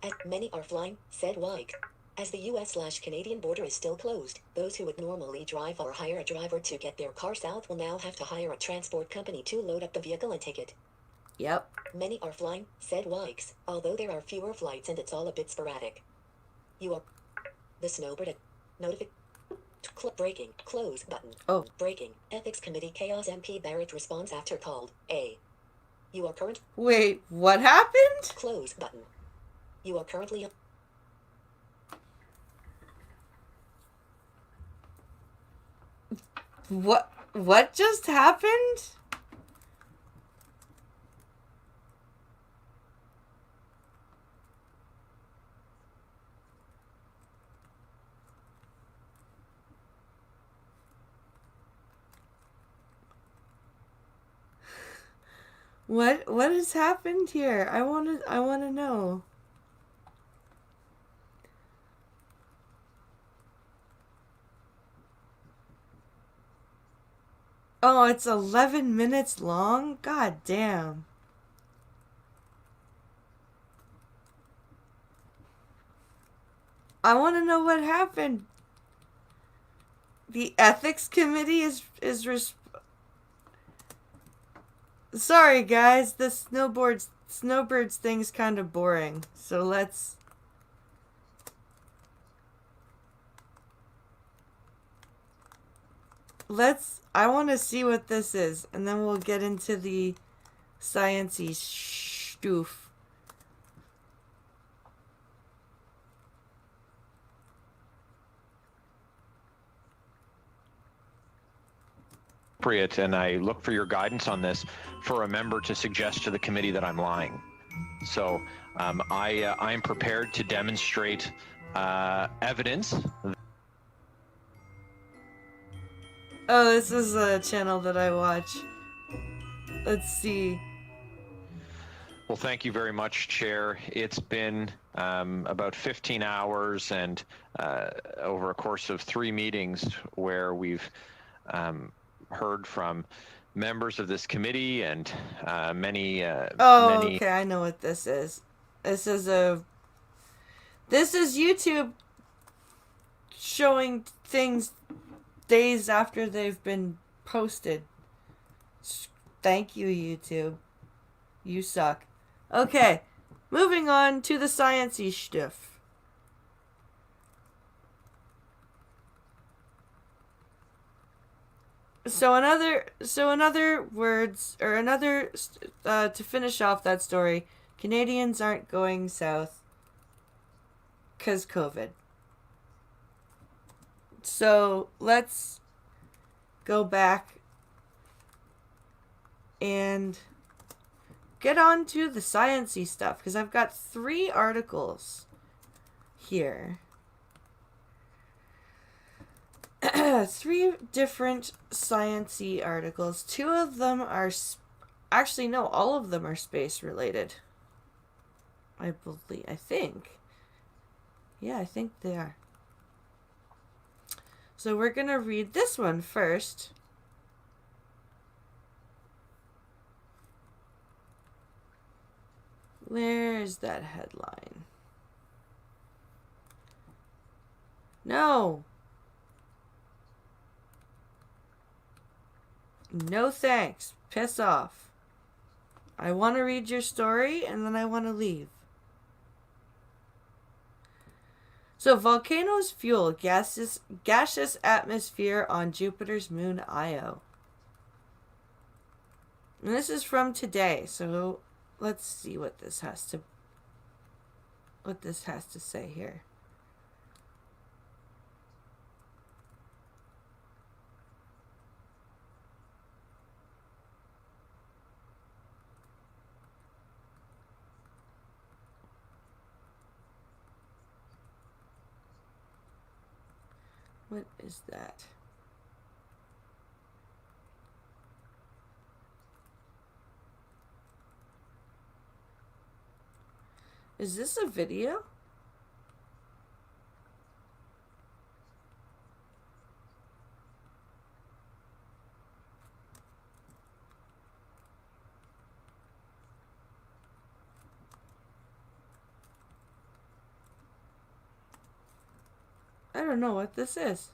As many are flying, said Wyke. As the US/Canadian border is still closed, those who would normally drive or hire a driver to get their car south will now have to hire a transport company to load up the vehicle and take it. Yep. Many are flying, said Wykes, although there are fewer flights and it's all a bit sporadic. You are... The Snowbird... Breaking. Close button. Oh. Breaking. Ethics Committee Chaos MP Barrett responds after called. You are current... Wait, what happened? Close button. You are currently... What just happened? What has happened here? I wanna know. Oh, it's 11 minutes long? God damn. I want to know what happened. The ethics committee is sorry guys, the snowbirds thing's kind of boring. So let's I want to see what this is, and then we'll get into the science-y stoof. Appropriate, and I look for your guidance on this, for a member to suggest to the committee that I'm lying. So I am prepared to demonstrate evidence. Oh, this is a channel that I watch. Let's see. Well, thank you very much, Chair. It's been about 15 hours and over a course of 3 meetings where we've heard from members of this committee and many. Okay, I know what this is. This is YouTube showing things days after they've been posted. Thank you, YouTube. You suck. Okay, moving on to the sciencey stuff. So in other words, or another, to finish off that story, Canadians aren't going south because COVID. So let's go back and get on to the sciencey stuff, because I've got 3 articles here. 3 different sciencey articles. 2 of them are actually, no, all of them are space related. I think. Yeah, I think they are. So we're going to read this one first. Where's that headline? No. No thanks. Piss off. I want to read your story and then I want to leave. So, volcanoes fuel gaseous atmosphere on Jupiter's moon Io. And this is from today, so let's see what this has to say here. What is that? Is this a video? I don't know what this is.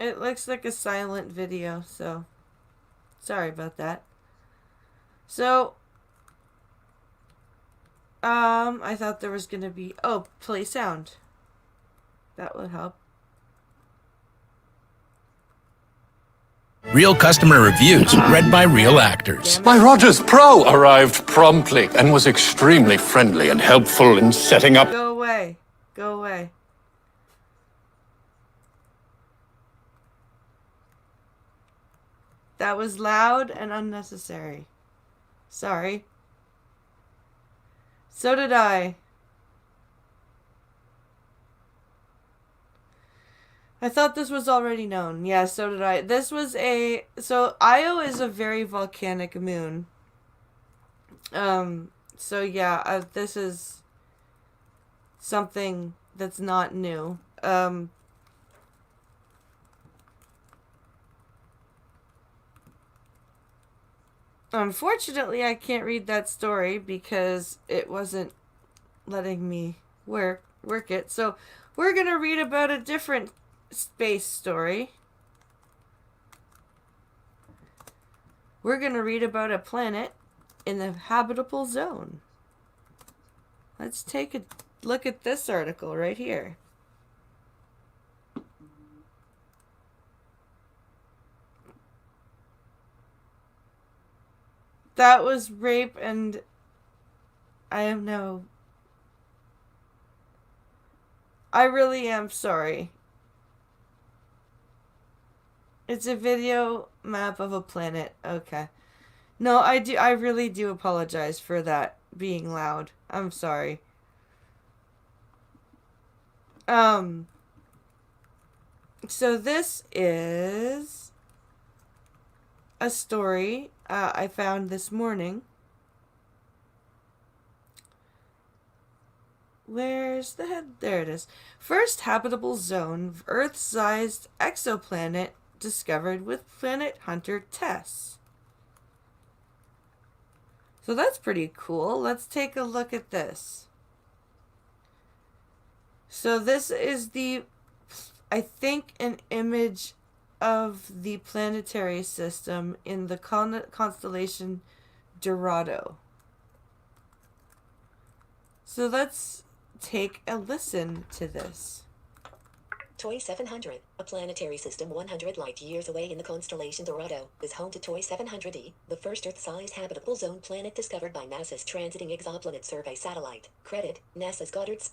It looks like a silent video, so sorry about that. So, I thought there was gonna be, play sound. That would help. Real customer reviews read by real actors. My Rogers Pro arrived promptly and was extremely friendly and helpful in setting up. Go away. Go away. That was loud and unnecessary. Sorry. So did I. I thought this was already known. Yeah, so did I. So Io is a very volcanic moon. So yeah, this is something that's not new. Unfortunately, I can't read that story because it wasn't letting me work it. So we're going to read about a different space story. We're going to read about a planet in the habitable zone. Let's take a look at this article right here. That was rape, and I really am sorry. It's a video map of a planet. Okay. No, I really do apologize for that being loud. I'm sorry. So this is a story I found this morning. Where's the head? There it is. First habitable zone, Earth-sized exoplanet discovered with Planet Hunter tests. So that's pretty cool. Let's take a look at this. So this is the I think, an image of the planetary system in the constellation Dorado. So let's take a listen to this. Toy 700, a planetary system 100 light-years away in the constellation Dorado, is home to Toy 700e, the first Earth-sized habitable zone planet discovered by NASA's Transiting Exoplanet Survey satellite. Credit, NASA's Goddard's.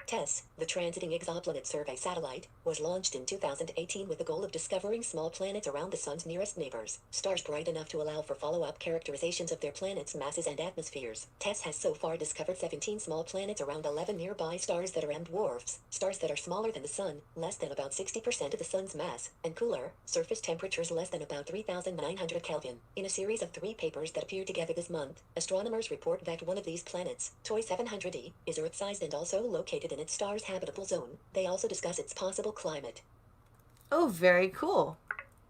TESS, the Transiting Exoplanet Survey satellite, was launched in 2018 with the goal of discovering small planets around the Sun's nearest neighbors, stars bright enough to allow for follow-up characterizations of their planets' masses and atmospheres. TESS has so far discovered 17 small planets around 11 nearby stars that are M-dwarfs, stars that are smaller than the Sun, less than about 60% of the Sun's mass, and cooler, surface temperatures less than about 3,900 Kelvin. In a series of 3 papers that appeared together this month, astronomers report that one of these planets, Toy 700e, is Earth-sized and also located in its star's habitable zone. They also discuss its possible climate. Oh, very cool.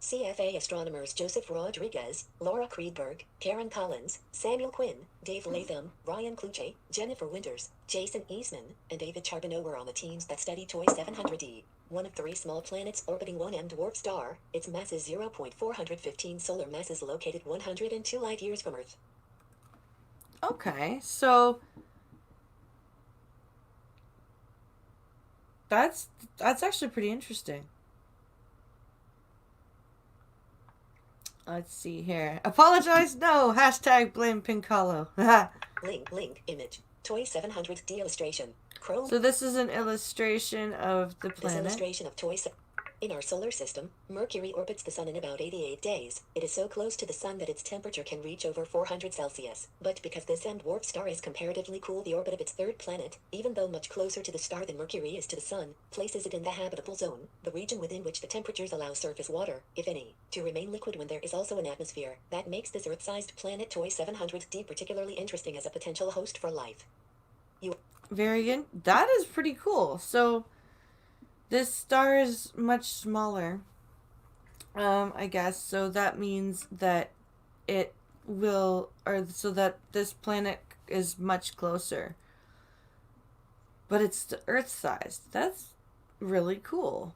CFA astronomers Joseph Rodriguez, Laura Creedberg, Karen Collins, Samuel Quinn, Dave Latham, Ryan Kluche, Jennifer Winters, Jason Eastman, and David Charbonneau were on the teams that studied Toy 700e, one of 3 small planets orbiting one M-dwarf star. Its mass is 0.415 solar masses, located 102 light-years from Earth. Okay, so that's actually pretty interesting. Let's see here. Apologize? No. Hashtag blame Pinkalo. Link, image. Toy 700D illustration. Chrome. So this is an illustration of the This planet. illustration of Toy In our solar system, Mercury orbits the Sun in about 88 days. It is so close to the Sun that its temperature can reach over 400 Celsius. But because this M-dwarf star is comparatively cool, the orbit of its third planet, even though much closer to the star than Mercury is to the Sun, places it in the habitable zone, the region within which the temperatures allow surface water, if any, to remain liquid when there is also an atmosphere. That makes this Earth-sized planet Toy 700D particularly interesting as a potential host for life. Very good. That is pretty cool. So this star is much smaller, I guess. So that means that it will, or so that this planet is much closer. But it's the Earth-sized. That's really cool.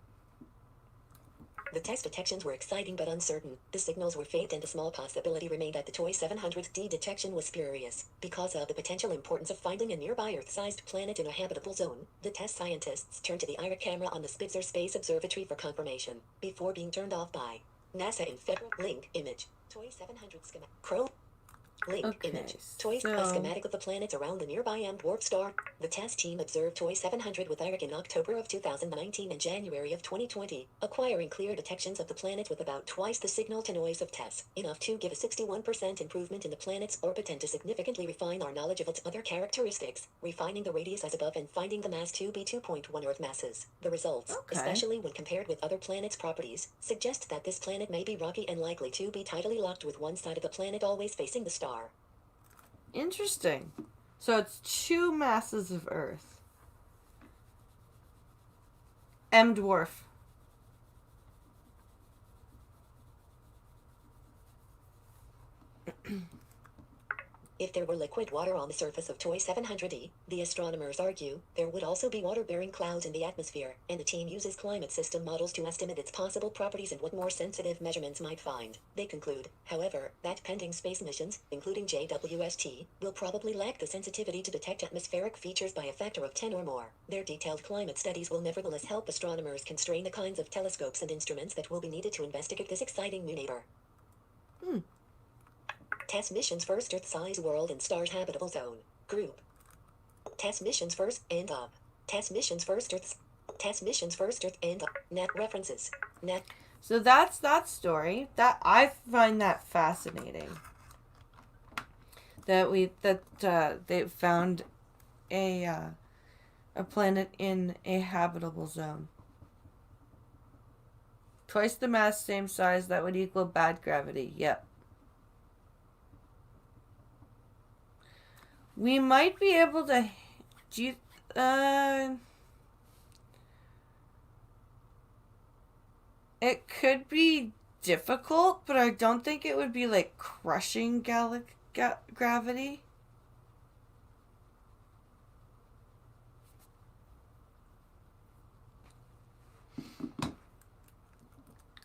The test detections were exciting but uncertain. The signals were faint and a small possibility remained that the Toy 700D detection was spurious. Because of the potential importance of finding a nearby Earth-sized planet in a habitable zone, the test scientists turned to the IRA camera on the Spitzer Space Observatory for confirmation, before being turned off by NASA in Federal. Link image. Toy 700 schematic. Chrome. Link image. A schematic of the planets around the nearby M-dwarf star. The test team observed Toy 700 with IRIC in October of 2019 and January of 2020, acquiring clear detections of the planet with about twice the signal-to-noise of TESS, enough to give a 61% improvement in the planet's orbit and to significantly refine our knowledge of its other characteristics, refining the radius as above and finding the mass to be 2.1 Earth masses. The results, especially when compared with other planets' properties, suggest that this planet may be rocky and likely to be tidally locked with one side of the planet always facing the star. Interesting. So it's 2 masses of Earth. M-dwarf. If there were liquid water on the surface of Toy 700E, the astronomers argue, there would also be water-bearing clouds in the atmosphere, and the team uses climate system models to estimate its possible properties and what more sensitive measurements might find. They conclude, however, that pending space missions, including JWST, will probably lack the sensitivity to detect atmospheric features by a factor of 10 or more. Their detailed climate studies will nevertheless help astronomers constrain the kinds of telescopes and instruments that will be needed to investigate this exciting new neighbor. TESS missions first Earth-size world and stars habitable zone. Group. TESS missions first and up. TESS missions first Earth. TESS missions first Earth and up. Net references. Net. So that's that story. That I find that fascinating. That they found a planet in a habitable zone. Twice the mass, same size. That would equal bad gravity. Yep. We might be able to it could be difficult, but I don't think it would be like crushing gravity.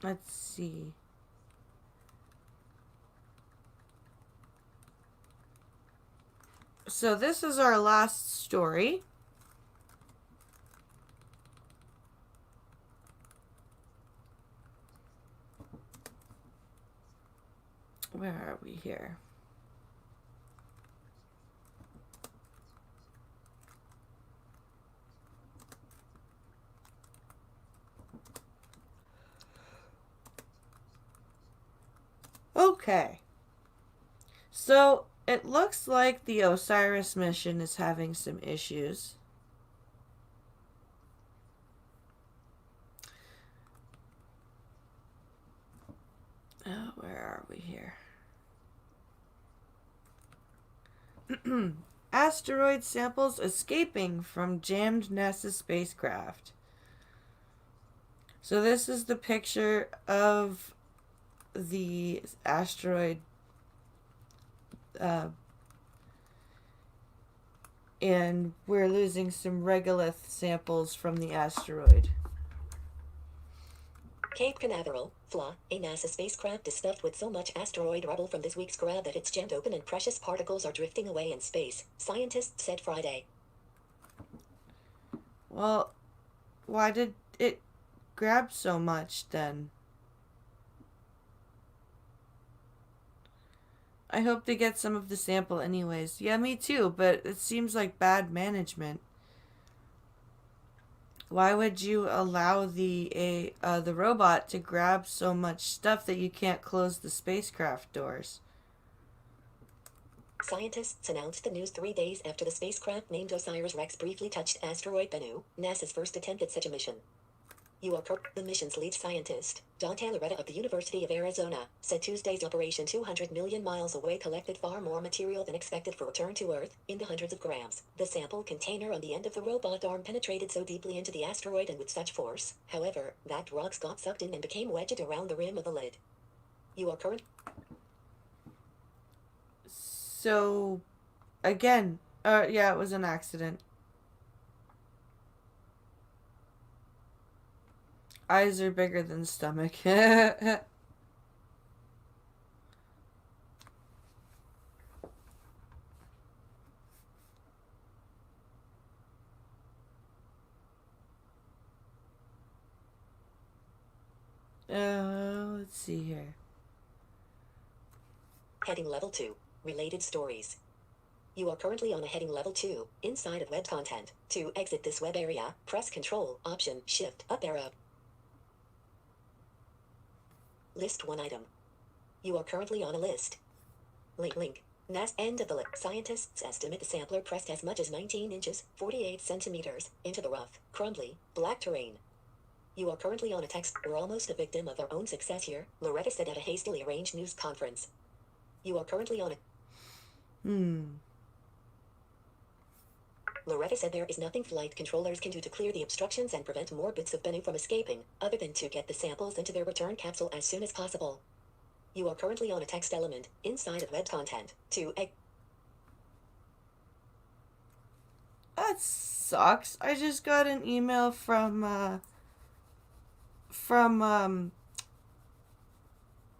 Let's see. So this is our last story. Where are we here? Okay. So it looks like the Osiris mission is having some issues. Oh, where are we here? Asteroid samples escaping from jammed NASA spacecraft. So this is the picture of the asteroid, and we're losing some regolith samples from the asteroid. Cape Canaveral, FLA, a NASA spacecraft is stuffed with so much asteroid rubble from this week's grab that it's jammed open and precious particles are drifting away in space, scientists said Friday. Well, why did it grab so much then? I hope to get some of the sample anyways. Yeah, me too, but it seems like bad management. Why would you allow the robot to grab so much stuff that you can't close the spacecraft doors? Scientists announced the news 3 days after the spacecraft named OSIRIS-REx briefly touched asteroid Bennu, NASA's first attempt at such a mission. The mission's lead scientist, Dante Loretta of the University of Arizona, said Tuesday's operation 200 million miles away collected far more material than expected for return to Earth, in the hundreds of grams. The sample container on the end of the robot arm penetrated so deeply into the asteroid and with such force, however, that rocks got sucked in and became wedged around the rim of the lid. So, again, yeah, it was an accident. Eyes are bigger than stomach. Let's see here. Heading Level 2. Related stories. You are currently on a heading Level 2, inside of web content. To exit this web area, press Control, Option, Shift, up arrow. List 1 item. You are currently on a list. Link. End of the list. Scientists estimate the sampler pressed as much as 19 inches, 48 centimeters, into the rough, crumbly, black terrain. You are currently on a text. We're almost a victim of our own success here, Loretta said at a hastily arranged news conference. You are currently on a... Loretta said there is nothing flight controllers can do to clear the obstructions and prevent more bits of Bennu from escaping, other than to get the samples into their return capsule as soon as possible. You are currently on a text element, inside of web content. That sucks. I just got an email from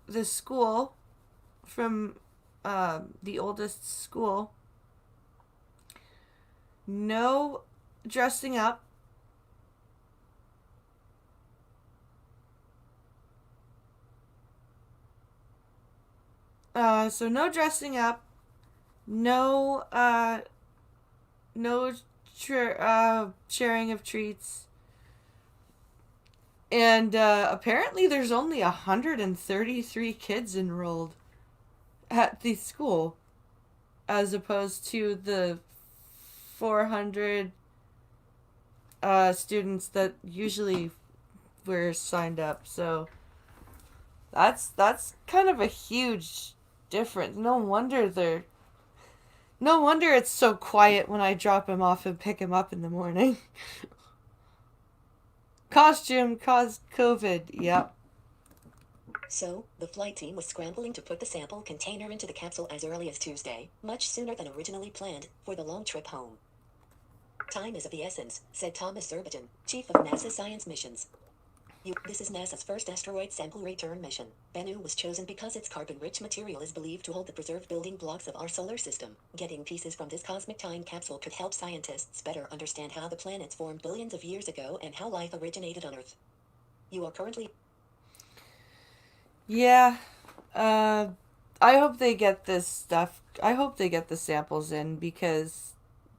the school, from the oldest school. No dressing up. So no dressing up. No sharing of treats. And apparently there's only 133 kids enrolled at the school, as opposed to the 400 students that usually were signed up. So that's kind of a huge difference. No wonder it's so quiet when I drop him off and pick him up in the morning. Costume caused COVID. Yep. So, the flight team was scrambling to put the sample container into the capsule as early as Tuesday, much sooner than originally planned, for the long trip home. Time is of the essence, said Thomas Zurbuchen, chief of NASA science missions. This is NASA's first asteroid sample return mission. Bennu was chosen because its carbon-rich material is believed to hold the preserved building blocks of our solar system. Getting pieces from this cosmic time capsule could help scientists better understand how the planets formed billions of years ago and how life originated on Earth. You are currently... Yeah. I hope they get this stuff. I hope they get the samples in, because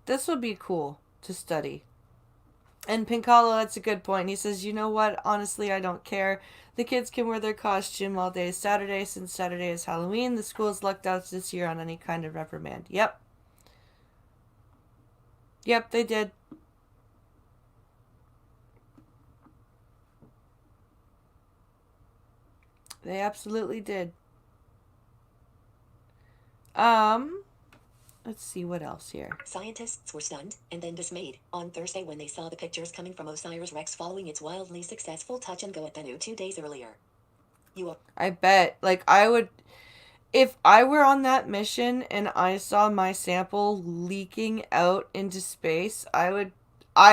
this would be cool to study. And Pinkalo, that's a good point. He says, you know what? Honestly, I don't care. The kids can wear their costume all day Saturday, since Saturday is Halloween. The school's lucked out this year on any kind of reprimand. Yep. Yep, they did. They absolutely did. Let's see what else here. Scientists were stunned and then dismayed on Thursday when they saw the pictures coming from OSIRIS-REx following its wildly successful touch and go at Bennu 2 days earlier. I bet. Like, I would... If I were on that mission and I saw my sample leaking out into space, I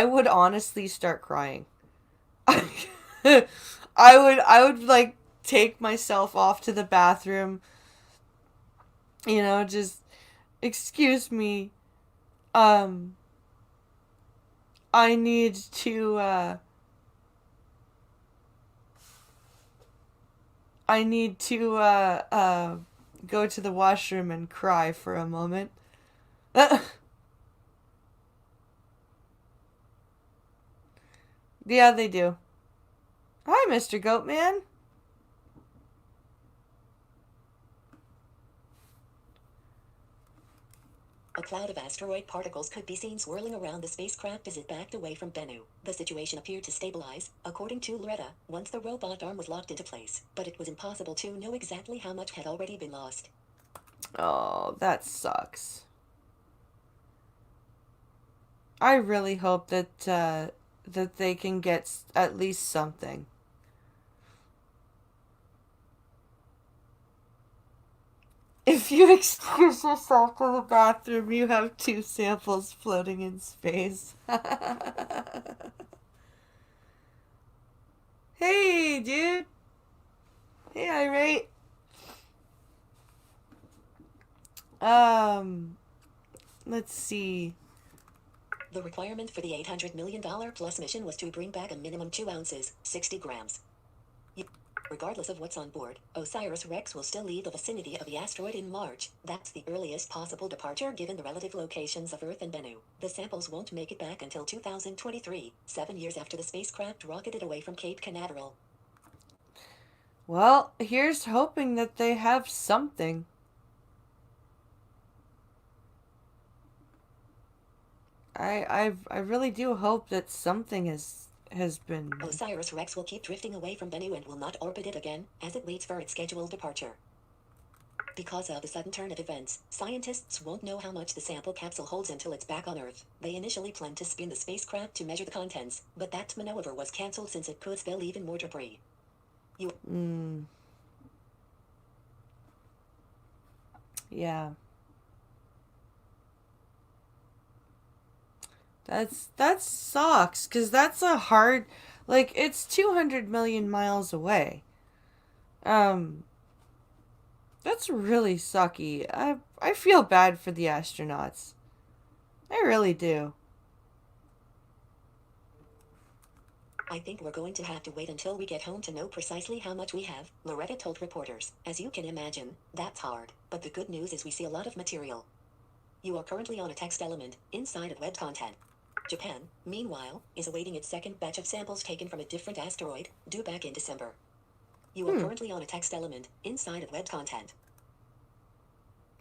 would honestly start crying. I would like take myself off to the bathroom. You know, just excuse me. I need to go to the washroom and cry for a moment. Yeah, they do. Hi, Mr. Goatman. A cloud of asteroid particles could be seen swirling around the spacecraft as it backed away from Bennu. The situation appeared to stabilize, according to Loretta, once the robot arm was locked into place, but it was impossible to know exactly how much had already been lost. Oh, that sucks. I really hope that that they can get at least something. If you excuse yourself to the bathroom, you have 2 samples floating in space. Hey, dude. Hey, irate. Let's see. The requirement for the $800 million plus mission was to bring back a minimum 2 ounces, 60 grams. Regardless of what's on board, OSIRIS-REx will still leave the vicinity of the asteroid in March. That's the earliest possible departure given the relative locations of Earth and Bennu. The samples won't make it back until 2023, 7 years after the spacecraft rocketed away from Cape Canaveral. Well, here's hoping that they have something. I really do hope that something has been... OSIRIS-REx will keep drifting away from Bennu and will not orbit it again, as it waits for its scheduled departure. Because of the sudden turn of events, scientists won't know how much the sample capsule holds until it's back on Earth. They initially planned to spin the spacecraft to measure the contents, but that maneuver was cancelled since it could spill even more debris. Yeah. That sucks, because that's a hard... Like, it's 200 million miles away. That's really sucky. I feel bad for the astronauts. I really do. I think we're going to have to wait until we get home to know precisely how much we have, Loretta told reporters. As you can imagine, that's hard, but the good news is we see a lot of material. You are currently on a text element, inside of web content. Japan, meanwhile, is awaiting its second batch of samples taken from a different asteroid, due back in December. You are currently on a text element, inside of web content.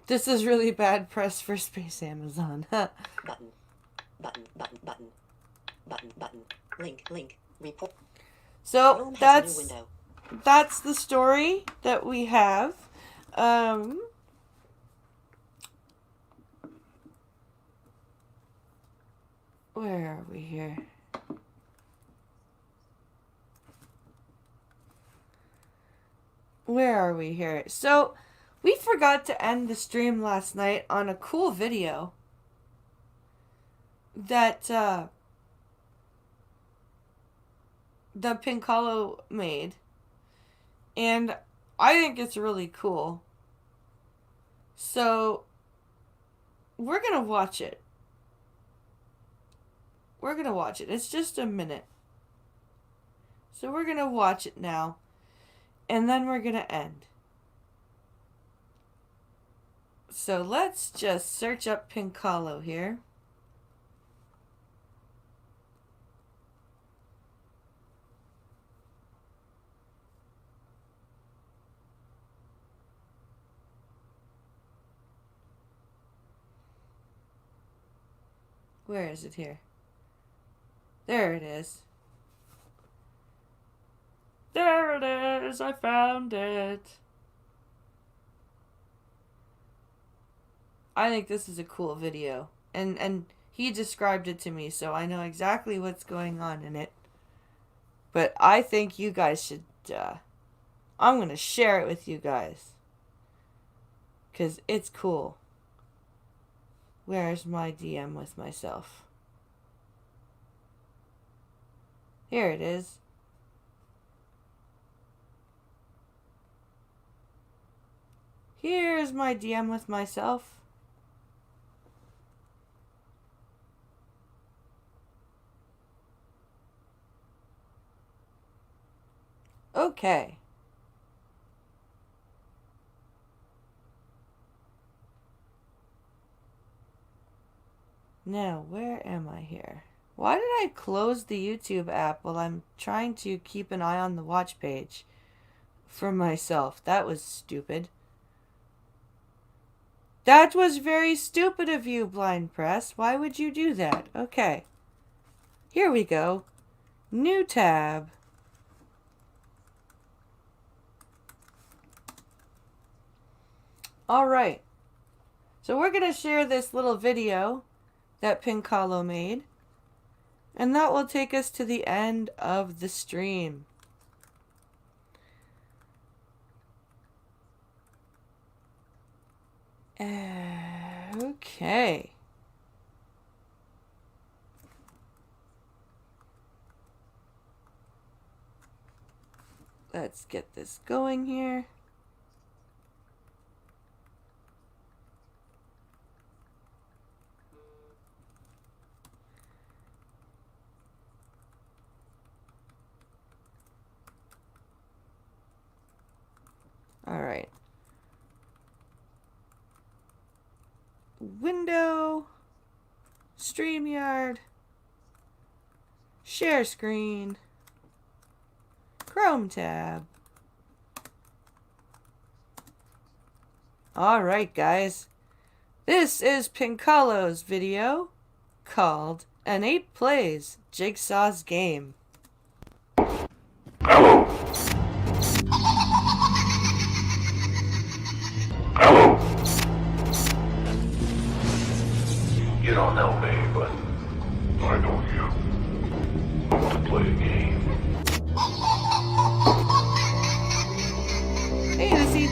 This is really bad press for Space Amazon. Button. Button, button, button. Button, button. Link, link. Report. So, that's the story that we have. Where are we here? Where are we here? So, we forgot to end the stream last night on a cool video that that Pincalo made. And I think it's really cool. So we're going to watch it. We're going to watch it. It's just a minute. So we're going to watch it now. And then we're going to end. So let's just search up Pincalo here. Where is it here? There it is. There it is! I found it! I think this is a cool video. And he described it to me, so I know exactly what's going on in it. But I think you guys should, I'm gonna share it with you guys. 'Cause it's cool. Where's my DM with myself? Here it is. Here's my DM with myself. Okay. Now, where am I here? Why did I close the YouTube app while I'm trying to keep an eye on the watch page for myself? That was stupid. That was very stupid of you, Blind Press. Why would you do that? Okay. Here we go. New tab. Alright. So we're going to share this little video that Pincalo made. And that will take us to the end of the stream. Okay. Let's get this going here. All right. Window, StreamYard, share screen, Chrome tab. All right, guys. This is Pincalo's video called An Ape Plays Jigsaw's Game. Hello. Hello. You don't know me, but I know you. I want to play a game. Hey, Heresy.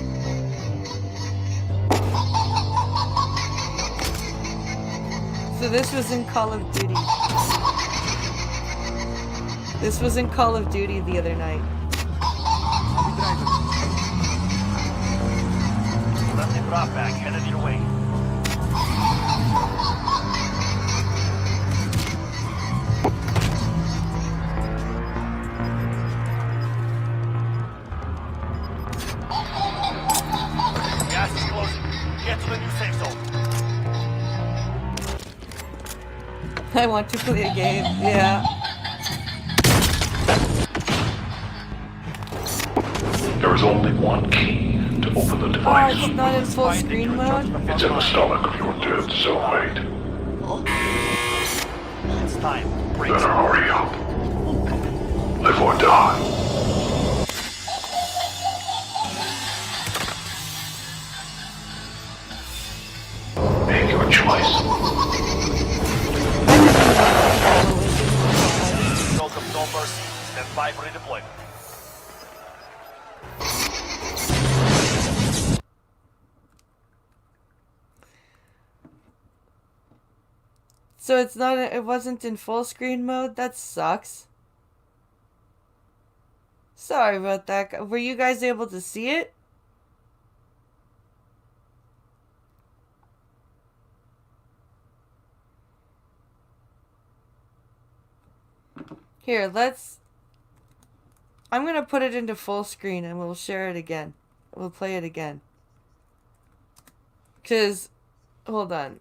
So this was in Call of Duty. This was in Call of Duty the other night. Friendly drop back headed your way. Gas is closing. Get to the new safe zone. I want to play a game. Yeah. There is only one key to open the Oh, device. it's not in full screen mode? It's in the stomach of your dead cellmate. It's time. Break. Better hurry up. Live or die. Make your choice. Welcome, no mercy. Stand by for redeployment. So it's not, it wasn't in full screen mode? That sucks. Sorry about that. Were you guys able to see it? Here, I'm gonna put it into full screen and we'll share it again. We'll play it again. Hold on.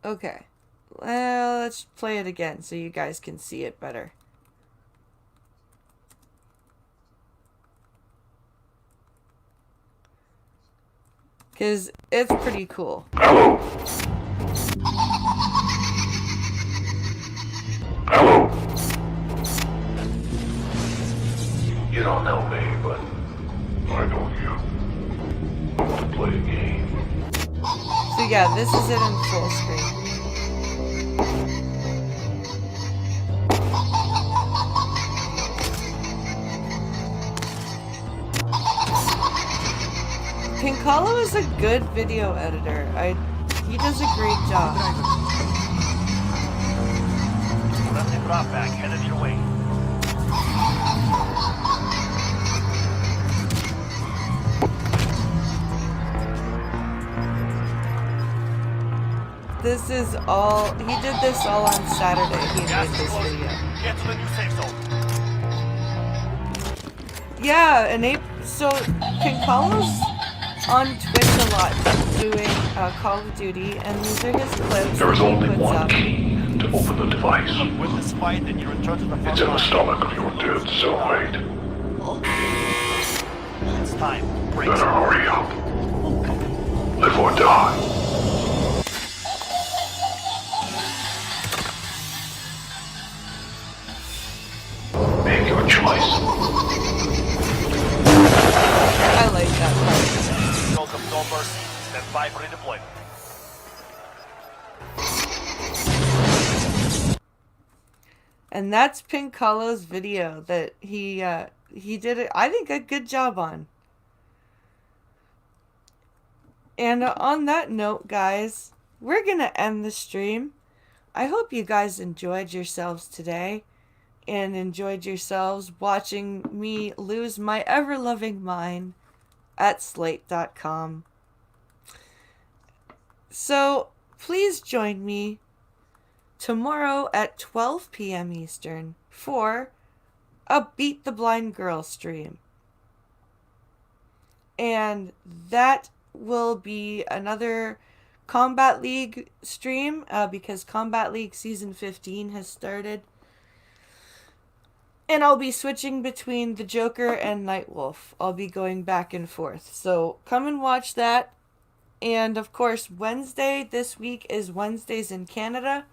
Okay. Well, let's play it again so you guys can see it better. Because it's pretty cool. Hello. Hello. You don't know me, but I know you. I want to play a game. So yeah, this is it in full screen. Pinkalo is a good video editor. He does a great job. Friendly drop back headed your way. This is all, he did this all on Saturday. He made this video. Get to the new safe zone. Yeah, so Pinkalo's on Twitch a lot doing Call of Duty, and these are his clips. There is that he only puts one up. key to open the device. Win this fight and you return to the front It's in the line. stomach of your dead cellmate. It's time. Break. Better hurry up. Live or die. Make your choice. I like that part. Welcome, no mercy. Stand by for redeployment. And that's Pinkalo's video that he did, I think, a good job on. And on that note, guys, we're going to end the stream. I hope you guys enjoyed yourselves today and enjoyed yourselves watching me lose my ever-loving mind at Slate.com. So, please join me tomorrow at 12 p.m. Eastern for a Beat the Blind Girl stream. And that will be another Combat League stream because Combat League Season 15 has started. And I'll be switching between the Joker and Nightwolf. I'll be going back and forth. So come and watch that. And of course, Wednesday this week is Wednesdays in Canada.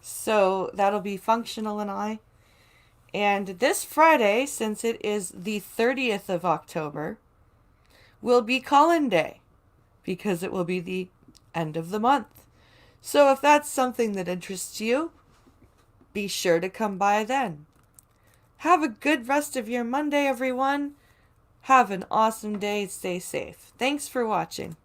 So that'll be Functional and I. And this Friday, since it is the 30th of October, will be Call-In Day, because it will be the end of the month. So if that's something that interests you, be sure to come by then. Have a good rest of your Monday, everyone. Have an awesome day. Stay safe. Thanks for watching.